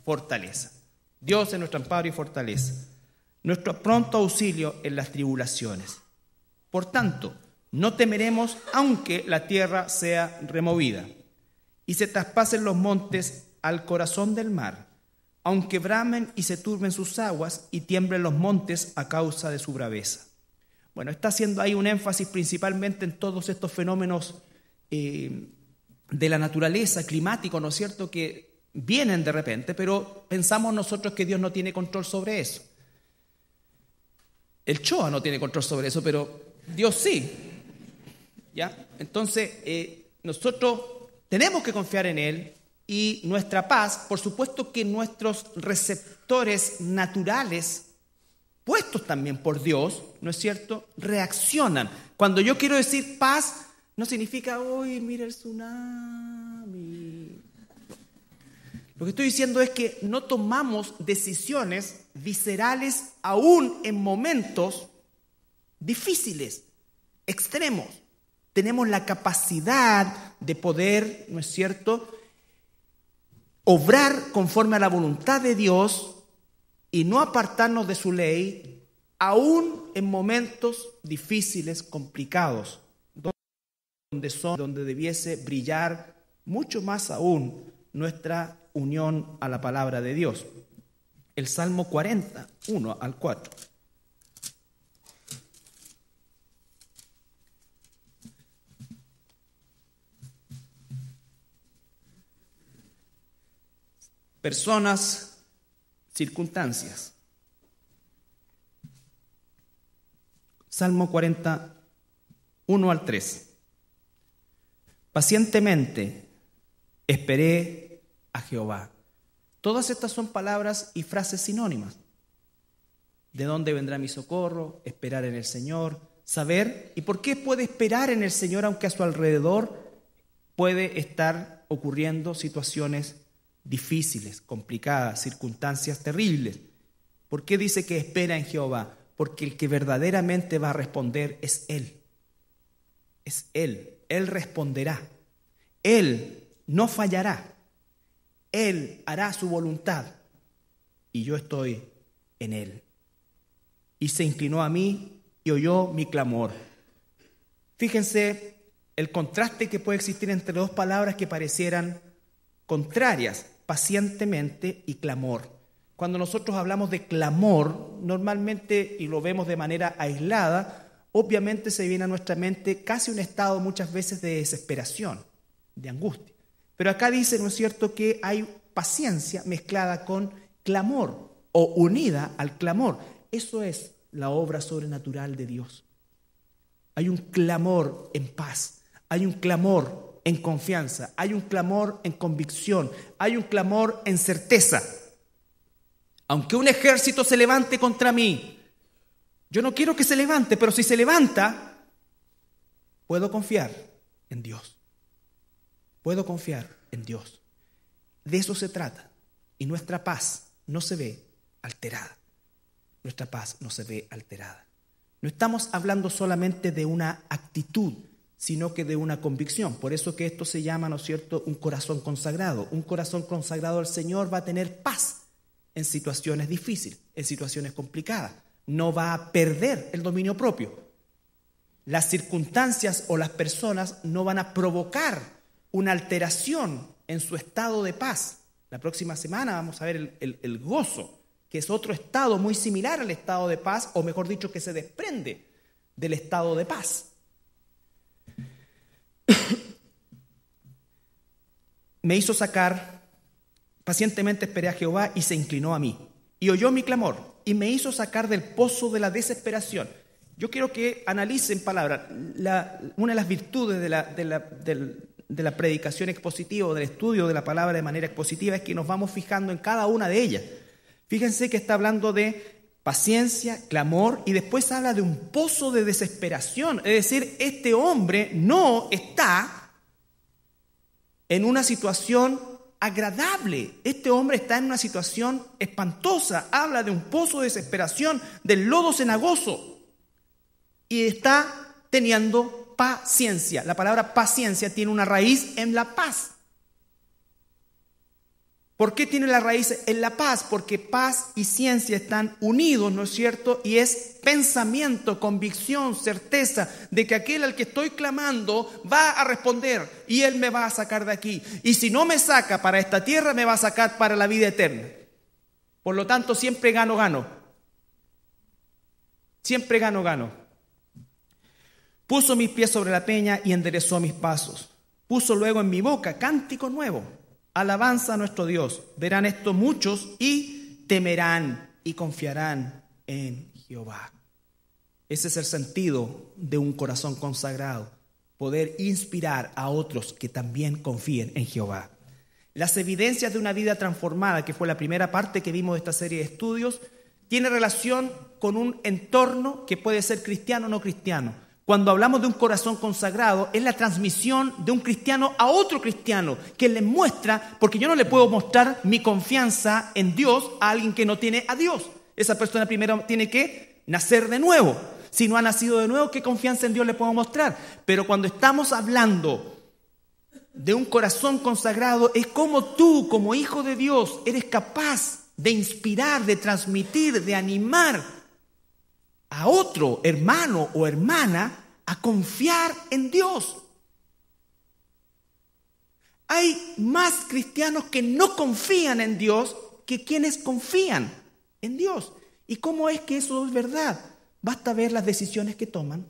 fortaleza. Dios es nuestro amparo y fortaleza. Nuestro pronto auxilio en las tribulaciones. Por tanto, no temeremos aunque la tierra sea removida y se traspasen los montes al corazón del mar, aunque bramen y se turben sus aguas y tiemblen los montes a causa de su braveza. Bueno, está haciendo ahí un énfasis principalmente en todos estos fenómenos de la naturaleza, climático, ¿no es cierto?, que vienen de repente, pero pensamos nosotros que Dios no tiene control sobre eso. El Choa no tiene control sobre eso, pero Dios sí. ¿Ya? Entonces, nosotros tenemos que confiar en Él y nuestra paz, por supuesto que nuestros receptores naturales, puestos también por Dios, ¿no es cierto?, reaccionan. Cuando yo quiero decir paz, no significa, uy, mira el tsunami. Lo que estoy diciendo es que no tomamos decisiones viscerales aún en momentos difíciles, extremos. Tenemos la capacidad de poder, ¿no es cierto?, obrar conforme a la voluntad de Dios y no apartarnos de su ley, aún en momentos difíciles, complicados, donde debiese brillar mucho más aún nuestra unión a la palabra de Dios. El Salmo 40, 1 al 4. Personas, circunstancias. Salmo 40, 1 al 3. Pacientemente esperé a Jehová. Todas estas son palabras y frases sinónimas. ¿De dónde vendrá mi socorro? Esperar en el Señor. Saber. ¿Y por qué puede esperar en el Señor aunque a su alrededor puede estar ocurriendo situaciones difíciles, complicadas, circunstancias terribles? ¿Por qué dice que espera en Jehová? Porque el que verdaderamente va a responder es Él. Es Él. Él responderá. Él no fallará. Él hará su voluntad. Y yo estoy en Él. Y se inclinó a mí y oyó mi clamor. Fíjense el contraste que puede existir entre dos palabras que parecieran contrarias, pacientemente y clamor. Cuando nosotros hablamos de clamor, normalmente, y lo vemos de manera aislada, obviamente se viene a nuestra mente casi un estado muchas veces de desesperación, de angustia. Pero acá dice, ¿no es cierto?, que hay paciencia mezclada con clamor o unida al clamor. Eso es la obra sobrenatural de Dios. Hay un clamor en paz, hay un clamor en confianza, hay un clamor en convicción, hay un clamor en certeza. Aunque un ejército se levante contra mí, yo no quiero que se levante, pero si se levanta, puedo confiar en Dios. Puedo confiar en Dios. De eso se trata. Y nuestra paz no se ve alterada. Nuestra paz no se ve alterada. No estamos hablando solamente de una actitud, sino que de una convicción. Por eso que esto se llama, ¿no es cierto?, un corazón consagrado. Un corazón consagrado al Señor va a tener paz en situaciones difíciles, en situaciones complicadas. No va a perder el dominio propio. Las circunstancias o las personas no van a provocar una alteración en su estado de paz. La próxima semana vamos a ver el gozo, que es otro estado muy similar al estado de paz, o mejor dicho, que se desprende del estado de paz. Me hizo sacar, pacientemente esperé a Jehová y se inclinó a mí, y oyó mi clamor, y me hizo sacar del pozo de la desesperación. Yo quiero que analicen palabras. Una de las virtudes de la predicación expositiva o del estudio de la palabra de manera expositiva es que nos vamos fijando en cada una de ellas. Fíjense que está hablando de paciencia, clamor, y después habla de un pozo de desesperación. Es decir, este hombre no está en una situación agradable. Este hombre está en una situación espantosa. Habla de un pozo de desesperación, del lodo cenagoso. Y está teniendo paciencia. La palabra paciencia tiene una raíz en la paz. ¿Por qué tiene la raíz en la paz? Porque paz y ciencia están unidos, ¿no es cierto? Y es pensamiento, convicción, certeza de que aquel al que estoy clamando va a responder y Él me va a sacar de aquí. Y si no me saca para esta tierra, me va a sacar para la vida eterna. Por lo tanto, siempre gano. Siempre gano. Puso mis pies sobre la peña y enderezó mis pasos. Puso luego en mi boca cántico nuevo. Alabanza a nuestro Dios. Verán esto muchos y temerán y confiarán en Jehová. Ese es el sentido de un corazón consagrado. Poder inspirar a otros que también confíen en Jehová. Las evidencias de una vida transformada, que fue la primera parte que vimos de esta serie de estudios, tiene relación con un entorno que puede ser cristiano o no cristiano. Cuando hablamos de un corazón consagrado, es la transmisión de un cristiano a otro cristiano, que le muestra, porque yo no le puedo mostrar mi confianza en Dios a alguien que no tiene a Dios. Esa persona primero tiene que nacer de nuevo. Si no ha nacido de nuevo, ¿qué confianza en Dios le puedo mostrar? Pero cuando estamos hablando de un corazón consagrado, es como tú, como hijo de Dios, eres capaz de inspirar, de transmitir, de animar a otro hermano o hermana a confiar en Dios. Hay más cristianos que no confían en Dios que quienes confían en Dios. ¿Y cómo es que eso es verdad? Basta ver las decisiones que toman.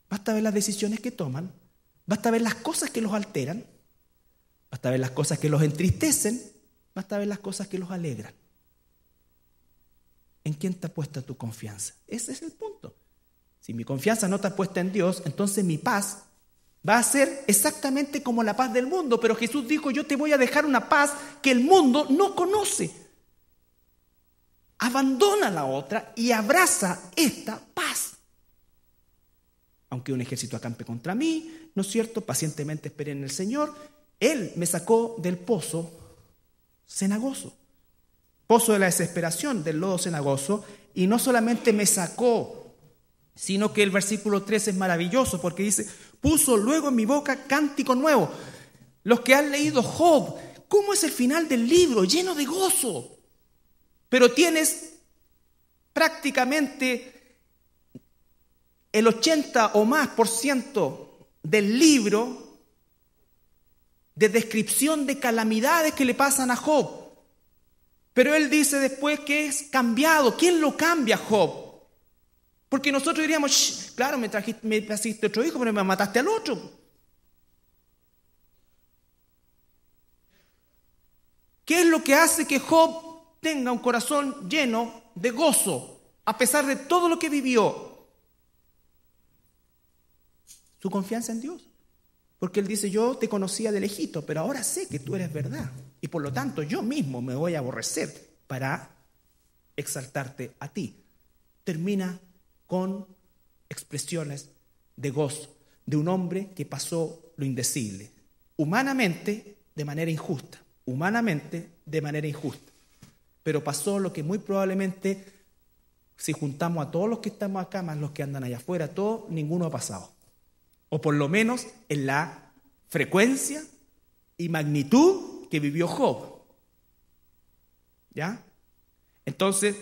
Basta ver las decisiones que toman. Basta ver las cosas que los alteran. Basta ver las cosas que los entristecen. Basta ver las cosas que los alegran. ¿En quién te ha puesto tu confianza? Ese es el punto. Si mi confianza no está puesta en Dios, entonces mi paz va a ser exactamente como la paz del mundo. Pero Jesús dijo, yo te voy a dejar una paz que el mundo no conoce. Abandona la otra y abraza esta paz. Aunque un ejército acampe contra mí, ¿no es cierto? Pacientemente esperé en el Señor. Él me sacó del pozo cenagoso. Pozo de la desesperación, del lodo cenagoso, y no solamente me sacó, sino que el versículo 3 es maravilloso porque dice, puso luego en mi boca cántico nuevo. Los que han leído Job, ¿cómo es el final del libro? Lleno de gozo. Pero tienes prácticamente el 80 o más % del libro de descripción de calamidades que le pasan a Job. Pero él dice después que es cambiado. ¿Quién lo cambia, Job? Porque nosotros diríamos, claro, me trajiste otro hijo, pero me mataste al otro. ¿Qué es lo que hace que Job tenga un corazón lleno de gozo, a pesar de todo lo que vivió? Su confianza en Dios. Porque él dice, yo te conocía de lejito, pero ahora sé que tú eres verdad. Y por lo tanto yo mismo me voy a aborrecer para exaltarte a ti. Termina con expresiones de gozo de un hombre que pasó lo indecible. Humanamente de manera injusta. Pero pasó lo que muy probablemente, si juntamos a todos los que estamos acá, más los que andan allá afuera, todos, ninguno ha pasado. O por lo menos en la frecuencia y magnitud que vivió Job. ¿Ya? Entonces,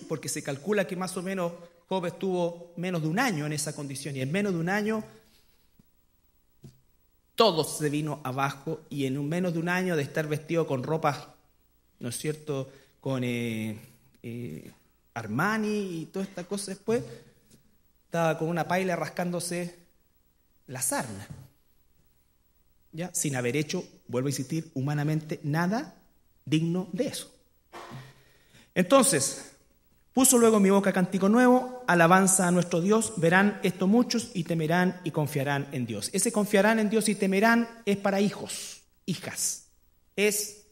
porque se calcula que más o menos Job estuvo menos de un año en esa condición, y en menos de un año todo se vino abajo, y en menos de un año de estar vestido con ropas, ¿no es cierto?, con Armani y toda esta cosa después, estaba con una paila rascándose la sarna. ¿Ya? Sin haber hecho, vuelvo a insistir, humanamente nada digno de eso. Entonces, puso luego en mi boca cántico nuevo, alabanza a nuestro Dios, verán esto muchos y temerán y confiarán en Dios. Ese confiarán en Dios y temerán es para hijos, hijas. Es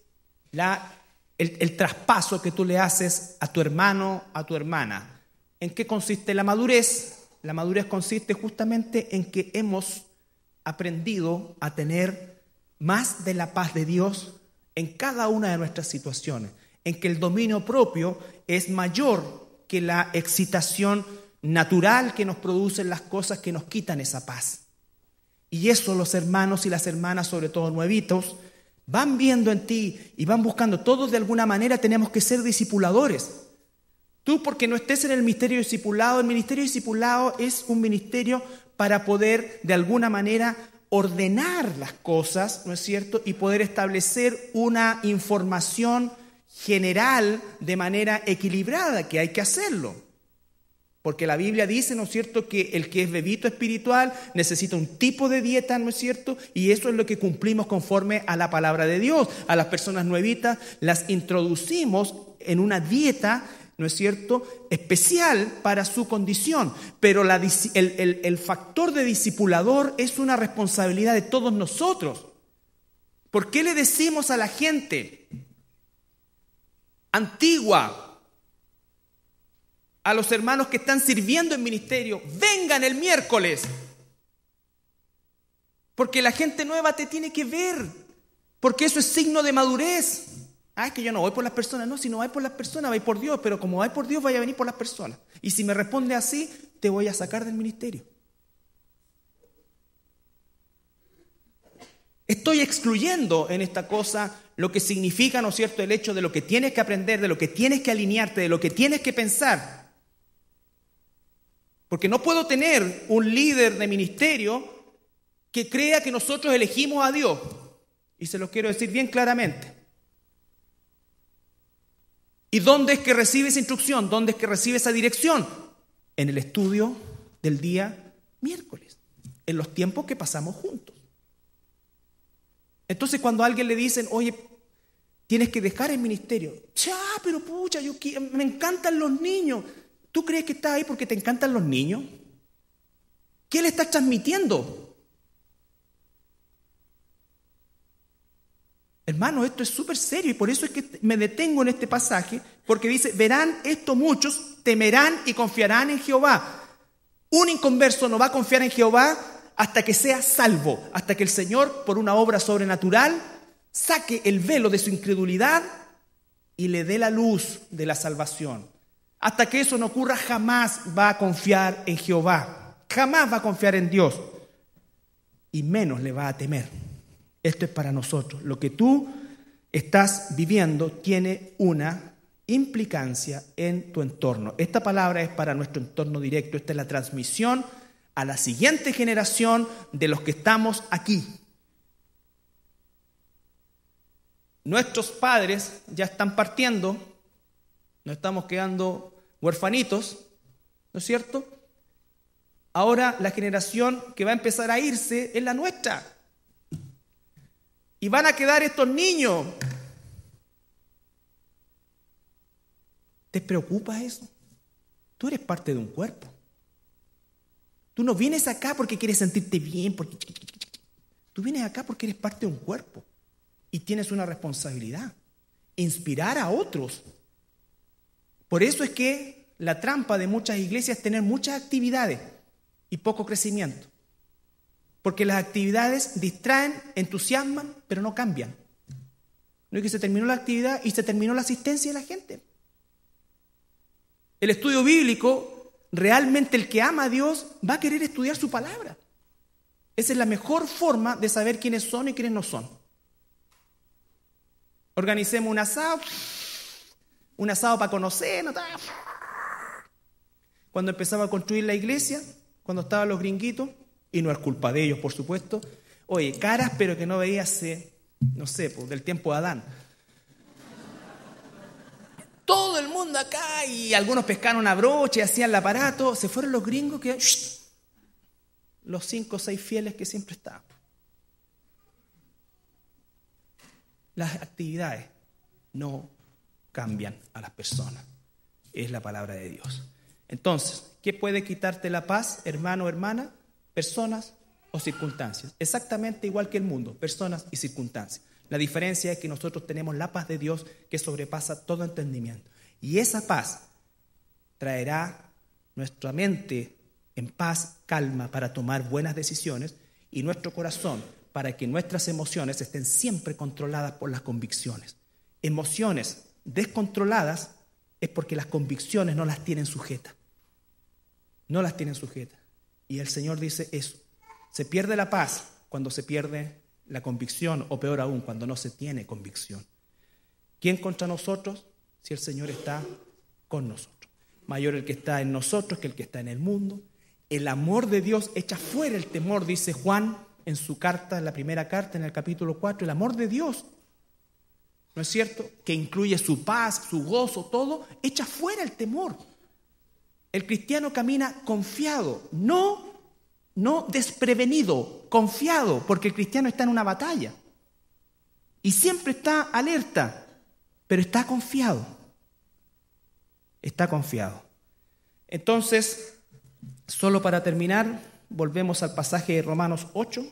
el traspaso que tú le haces a tu hermano, a tu hermana. ¿En qué consiste la madurez? La madurez consiste justamente en que hemos aprendido a tener más de la paz de Dios en cada una de nuestras situaciones, en que el dominio propio es mayor que la excitación natural que nos producen las cosas que nos quitan esa paz. Y eso los hermanos y las hermanas, sobre todo nuevitos, van viendo en ti y van buscando. Todos de alguna manera tenemos que ser discipuladores. Tú, porque no estés en el ministerio discipulado, el ministerio discipulado es un ministerio para poder de alguna manera ordenar las cosas, ¿no es cierto? Y poder establecer una información general de manera equilibrada, que hay que hacerlo. Porque la Biblia dice, ¿no es cierto?, que el que es bebito espiritual necesita un tipo de dieta, ¿no es cierto? Y eso es lo que cumplimos conforme a la palabra de Dios. A las personas nuevitas las introducimos en una dieta, ¿no es cierto?, especial para su condición. Pero el factor de discipulador es una responsabilidad de todos nosotros. ¿Por qué le decimos a la gente antigua, a los hermanos que están sirviendo en ministerio, vengan el miércoles? Porque la gente nueva te tiene que ver, porque eso es signo de madurez. Es que yo no voy por las personas. No, si no vais por las personas, vais por Dios, pero como vais por Dios, vaya a venir por las personas. Y si me responde así, te voy a sacar del ministerio. Estoy excluyendo en esta cosa lo que significa, ¿no es cierto?, el hecho de lo que tienes que aprender, de lo que tienes que alinearte, de lo que tienes que pensar. Porque no puedo tener un líder de ministerio que crea que nosotros elegimos a Dios. Y se lo quiero decir bien claramente. ¿Y dónde es que recibe esa instrucción? ¿Dónde es que recibe esa dirección? En el estudio del día miércoles, en los tiempos que pasamos juntos. Entonces, cuando a alguien le dicen, oye, tienes que dejar el ministerio. Pero pucha, me encantan los niños. ¿Tú crees que estás ahí porque te encantan los niños? ¿Qué le estás transmitiendo? Hermano, esto es súper serio y por eso es que me detengo en este pasaje, porque dice, verán esto muchos, temerán y confiarán en Jehová. Un inconverso no va a confiar en Jehová hasta que sea salvo, hasta que el Señor, por una obra sobrenatural, saque el velo de su incredulidad y le dé la luz de la salvación. Hasta que eso no ocurra, jamás va a confiar en Jehová, jamás va a confiar en Dios y menos le va a temer. Esto es para nosotros. Lo que tú estás viviendo tiene una implicancia en tu entorno. Esta palabra es para nuestro entorno directo. Esta es la transmisión a la siguiente generación de los que estamos aquí. Nuestros padres ya están partiendo, nos estamos quedando huerfanitos, ¿no es cierto? Ahora la generación que va a empezar a irse es la nuestra. Y van a quedar estos niños. ¿Te preocupa eso? Tú eres parte de un cuerpo. Tú no vienes acá porque quieres sentirte bien, tú vienes acá porque eres parte de un cuerpo y tienes una responsabilidad, inspirar a otros. Por eso es que la trampa de muchas iglesias es tener muchas actividades y poco crecimiento. Porque las actividades distraen, entusiasman, pero no cambian. No es que se terminó la actividad y se terminó la asistencia de la gente. El estudio bíblico, realmente el que ama a Dios va a querer estudiar su palabra. Esa es la mejor forma de saber quiénes son y quiénes no son. Organicemos un asado para conocernos. Cuando empezaba a construir la iglesia, cuando estaban los gringuitos, y no es culpa de ellos, por supuesto. Oye, caras, pero que no veía hace, no sé, pues, del tiempo de Adán. Todo el mundo acá, y algunos pescaron una brocha y hacían el aparato. Se fueron los gringos, que los 5 o 6 fieles que siempre estaban. Las actividades no cambian a las personas. Es la palabra de Dios. Entonces, ¿qué puede quitarte la paz, hermano o hermana? Personas o circunstancias. Exactamente igual que el mundo, personas y circunstancias. La diferencia es que nosotros tenemos la paz de Dios que sobrepasa todo entendimiento. Y esa paz traerá nuestra mente en paz, calma, para tomar buenas decisiones. y nuestro corazón para que nuestras emociones estén siempre controladas por las convicciones. Emociones descontroladas es porque las convicciones no las tienen sujetas. No las tienen sujetas. Y el Señor dice eso. Se pierde la paz cuando se pierde la convicción, o peor aún, cuando no se tiene convicción. ¿Quién contra nosotros? Si el Señor está con nosotros. Mayor el que está en nosotros que el que está en el mundo. El amor de Dios echa fuera el temor, dice Juan en su carta, en la primera carta, en el capítulo 4. El amor de Dios, ¿no es cierto?, que incluye su paz, su gozo, todo, echa fuera el temor. El cristiano camina confiado, no desprevenido, confiado, porque el cristiano está en una batalla y siempre está alerta, pero está confiado. Está confiado. Entonces, solo para terminar, volvemos al pasaje de Romanos 8.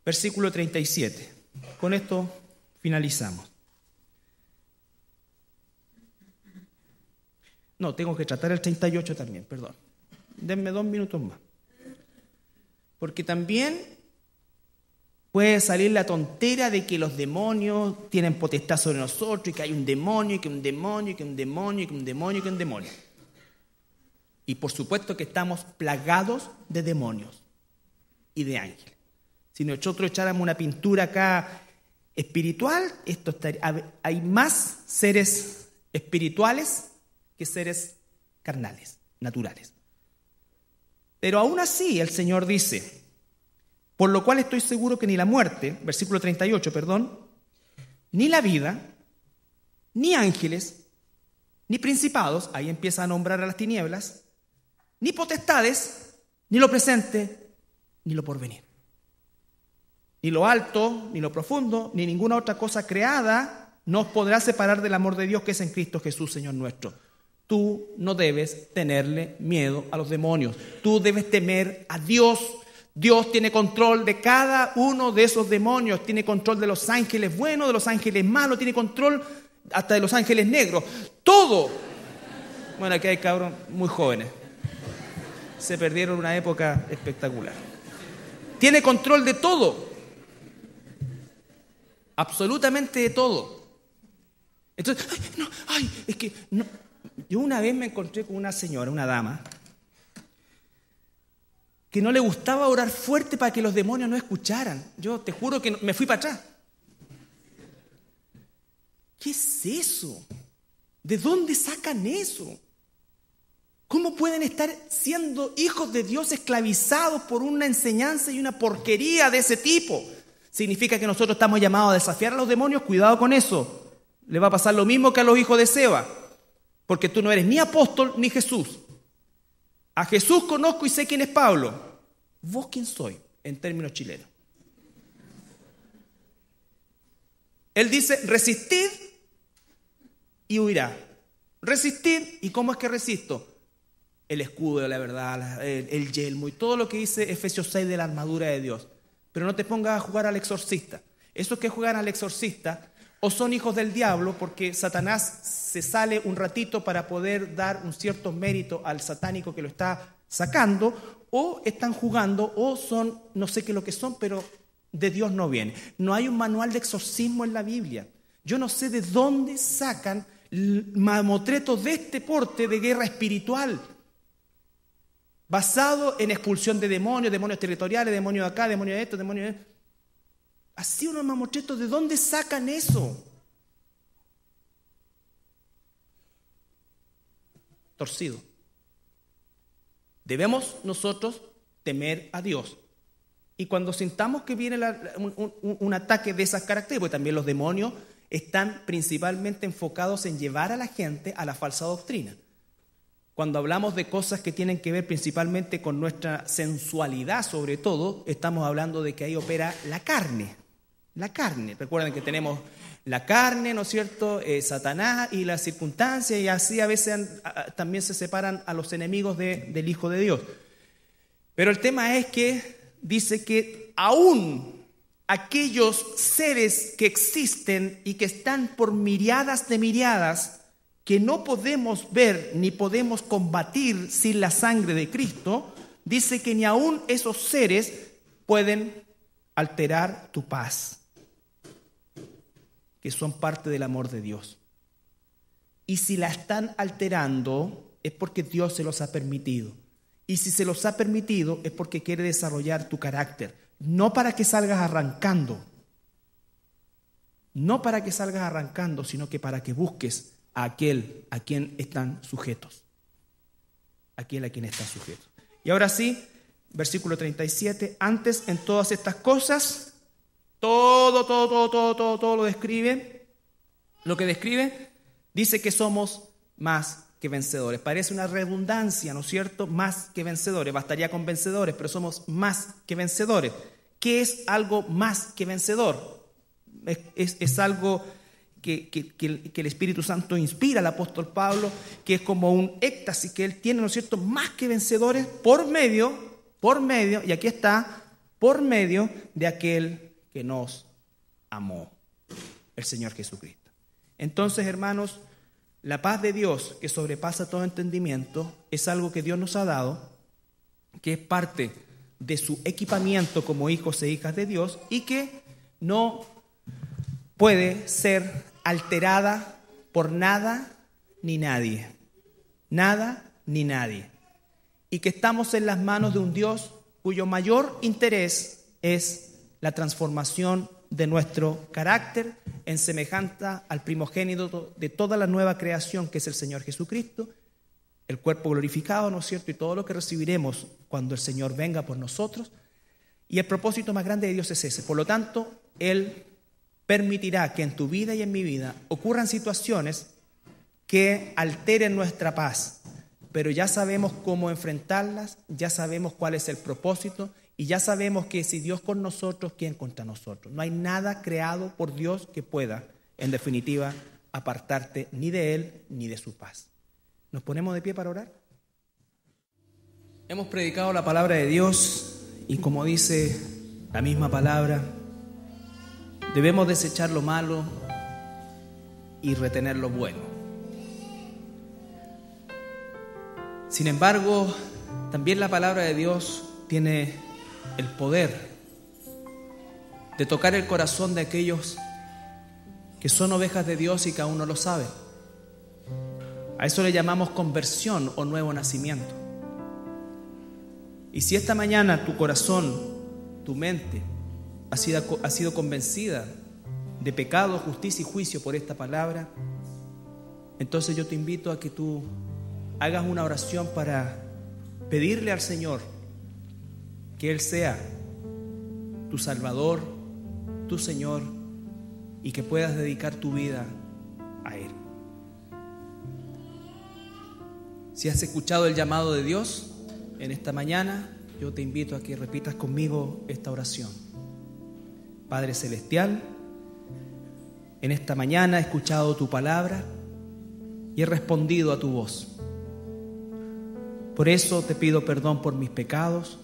Versículo 37. Con esto finalizamos. No, tengo que tratar el 38 también, perdón. Denme 2 minutos más. Porque también puede salir la tontera de que los demonios tienen potestad sobre nosotros y que hay un demonio, y que un demonio, y que un demonio, y que un demonio, y que un demonio. Y por supuesto que estamos plagados de demonios y de ángeles. Si nosotros echáramos una pintura acá espiritual, hay más seres espirituales que seres carnales, naturales. Pero aún así el Señor dice, por lo cual estoy seguro que ni la muerte, versículo 38, perdón, ni la vida, ni ángeles, ni principados, ahí empieza a nombrar a las tinieblas, ni potestades, ni lo presente, ni lo porvenir. Ni lo alto, ni lo profundo, ni ninguna otra cosa creada nos podrá separar del amor de Dios que es en Cristo Jesús, Señor nuestro. Tú no debes tenerle miedo a los demonios. Tú debes temer a Dios. Dios tiene control de cada uno de esos demonios. Tiene control de los ángeles buenos, de los ángeles malos. Tiene control hasta de los ángeles negros. Todo. Bueno, aquí hay cabros muy jóvenes. Se perdieron una época espectacular. Tiene control de todo. Absolutamente de todo. Entonces, es que no. Yo una vez me encontré con una señora, una dama, que no le gustaba orar fuerte para que los demonios no escucharan. Yo te juro que me fui para atrás. ¿Qué es eso? ¿De dónde sacan eso? ¿Cómo pueden estar siendo hijos de Dios esclavizados por una enseñanza y una porquería de ese tipo? Significa que nosotros estamos llamados a desafiar a los demonios. Cuidado con eso. Le va a pasar lo mismo que a los hijos de Seba. Porque tú no eres ni apóstol ni Jesús. A Jesús conozco y sé quién es Pablo. ¿Vos quién soy? En términos chilenos. Él dice, resistid y huirá. Resistid, ¿y cómo es que resisto? El escudo de la verdad, el yelmo y todo lo que dice Efesios 6 de la armadura de Dios. Pero no te pongas a jugar al exorcista. Esos que juegan al exorcista o son hijos del diablo porque Satanás se sale un ratito para poder dar un cierto mérito al satánico que lo está sacando, o están jugando, o son, no sé qué es lo que son, pero de Dios no viene. No hay un manual de exorcismo en la Biblia. Yo no sé de dónde sacan mamotretos de este porte de guerra espiritual, basado en expulsión de demonios, demonios territoriales, demonios de acá, demonios de esto, demonios de esto. Así unos mamotretos, ¿de dónde sacan eso? Torcido. Debemos nosotros temer a Dios. Y cuando sintamos que viene un ataque de esas características, porque también los demonios están principalmente enfocados en llevar a la gente a la falsa doctrina. Cuando hablamos de cosas que tienen que ver principalmente con nuestra sensualidad, sobre todo, estamos hablando de que ahí opera la carne. La carne. Recuerden que tenemos la carne, ¿no es cierto?, Satanás y las circunstancias, y así a veces también se separan a los enemigos del Hijo de Dios. Pero el tema es que dice que aún aquellos seres que existen y que están por miriadas de miriadas, que no podemos ver ni podemos combatir sin la sangre de Cristo, dice que ni aún esos seres pueden alterar tu paz, que son parte del amor de Dios. Y si la están alterando, es porque Dios se los ha permitido. Y si se los ha permitido, es porque quiere desarrollar tu carácter. No para que salgas arrancando. No para que salgas arrancando, sino que para que busques a aquel a quien están sujetos. Aquel a quien están sujetos. Y ahora sí, versículo 37. Antes, en todas estas cosas, todo lo describe. Lo que describe, dice que somos más que vencedores. Parece una redundancia, ¿no es cierto? Más que vencedores. Bastaría con vencedores, pero somos más que vencedores. ¿Qué es algo más que vencedor? Es algo que el Espíritu Santo inspira al apóstol Pablo, que es como un éxtasis que él tiene, ¿no es cierto? Más que vencedores por medio, y aquí está, por medio de aquel que nos amó, el Señor Jesucristo. Entonces, hermanos, la paz de Dios, que sobrepasa todo entendimiento, es algo que Dios nos ha dado, que es parte de su equipamiento como hijos e hijas de Dios y que no puede ser alterada por nada ni nadie. Nada ni nadie. Y que estamos en las manos de un Dios cuyo mayor interés es la transformación de nuestro carácter en semejanza al primogénito de toda la nueva creación que es el Señor Jesucristo, el cuerpo glorificado, ¿no es cierto? Y todo lo que recibiremos cuando el Señor venga por nosotros. Y el propósito más grande de Dios es ese. Por lo tanto, Él permitirá que en tu vida y en mi vida ocurran situaciones que alteren nuestra paz, pero ya sabemos cómo enfrentarlas, ya sabemos cuál es el propósito y ya sabemos que si Dios con nosotros, ¿quién contra nosotros? No hay nada creado por Dios que pueda, en definitiva, apartarte ni de Él ni de su paz. ¿Nos ponemos de pie para orar? Hemos predicado la palabra de Dios y como dice la misma palabra, debemos desechar lo malo y retener lo bueno. Sin embargo, también la palabra de Dios tiene el poder de tocar el corazón de aquellos que son ovejas de Dios y que aún no lo saben. A eso le llamamos conversión o nuevo nacimiento. Y si esta mañana tu corazón, tu mente ha sido convencida de pecado, justicia y juicio por esta palabra, entonces yo te invito a que tú hagas una oración para pedirle al Señor que Él sea tu Salvador, tu Señor, y que puedas dedicar tu vida a Él. Si has escuchado el llamado de Dios en esta mañana, yo te invito a que repitas conmigo esta oración. Padre Celestial, en esta mañana he escuchado tu palabra y he respondido a tu voz. Por eso te pido perdón por mis pecados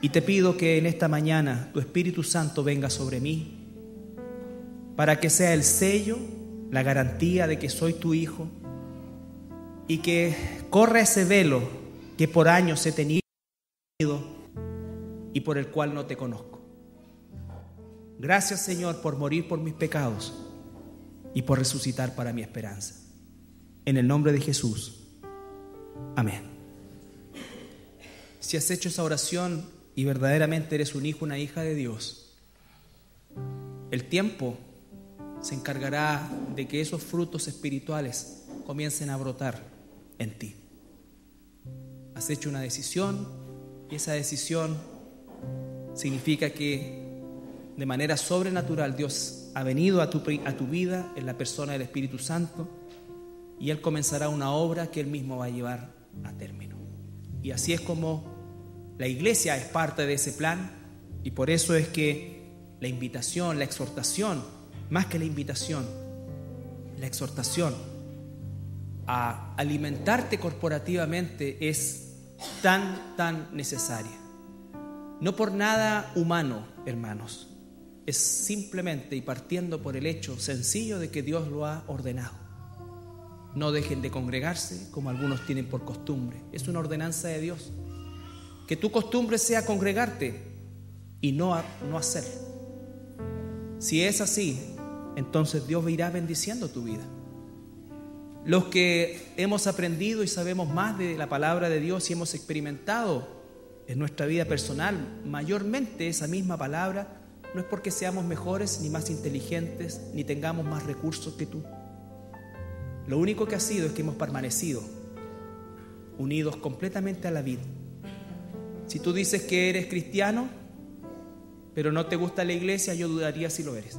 y te pido que en esta mañana tu Espíritu Santo venga sobre mí para que sea el sello, la garantía de que soy tu hijo y que corra ese velo que por años he tenido y por el cual no te conozco. Gracias, Señor, por morir por mis pecados y por resucitar para mi esperanza. En el nombre de Jesús. Amén. Si has hecho esa oración y verdaderamente eres un hijo, una hija de Dios, el tiempo se encargará de que esos frutos espirituales comiencen a brotar en ti. Has hecho una decisión y esa decisión significa que de manera sobrenatural Dios ha venido a tu vida en la persona del Espíritu Santo y Él comenzará una obra que Él mismo va a llevar a término. Y así es como la iglesia es parte de ese plan y por eso es que la invitación, la exhortación, más que la invitación, la exhortación a alimentarte corporativamente es tan necesaria. No por nada humano hermanos, es simplemente y partiendo por el hecho sencillo de que Dios lo ha ordenado. No dejen de congregarse como algunos tienen por costumbre. Es una ordenanza de Dios. Que tu costumbre sea congregarte y no hacer. Si es así, entonces Dios irá bendiciendo tu vida. Los que hemos aprendido y sabemos más de la palabra de Dios y hemos experimentado en nuestra vida personal mayormente esa misma palabra, no es porque seamos mejores ni más inteligentes ni tengamos más recursos que tú. Lo único que ha sido es que hemos permanecido unidos completamente a la vida. Si tú dices que eres cristiano, pero no te gusta la iglesia, yo dudaría si lo eres.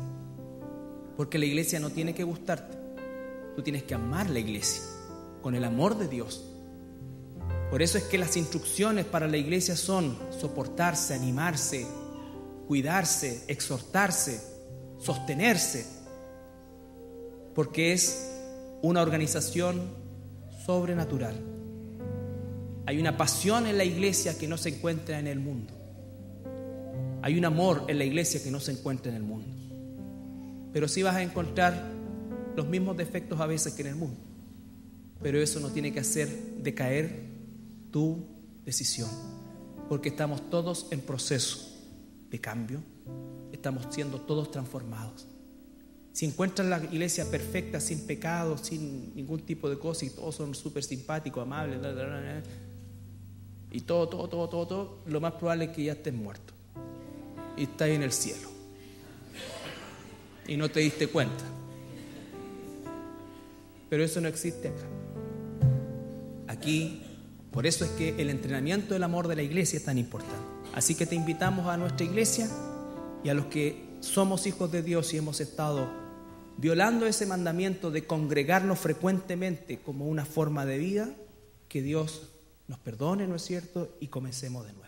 Porque la iglesia no tiene que gustarte. Tú tienes que amar la iglesia con el amor de Dios. Por eso es que las instrucciones para la iglesia son soportarse, animarse, cuidarse, exhortarse, sostenerse. Porque es una organización sobrenatural. Hay una pasión en la iglesia que no se encuentra en el mundo. Hay un amor en la iglesia que no se encuentra en el mundo. Pero sí vas a encontrar los mismos defectos a veces que en el mundo. Pero eso no tiene que hacer decaer tu decisión. Porque estamos todos en proceso de cambio. Estamos siendo todos transformados. Si encuentras la iglesia perfecta, sin pecado, sin ningún tipo de cosa, y todos son súper simpáticos, amables, y todo, lo más probable es que ya estés muerto y estás en el cielo y no te diste cuenta. Pero eso no existe acá. Aquí, por eso es que el entrenamiento del amor de la iglesia es tan importante. Así que te invitamos a nuestra iglesia y a los que somos hijos de Dios y hemos estado violando ese mandamiento de congregarnos frecuentemente como una forma de vida, que Dios nos perdone, ¿no es cierto? Y comencemos de nuevo.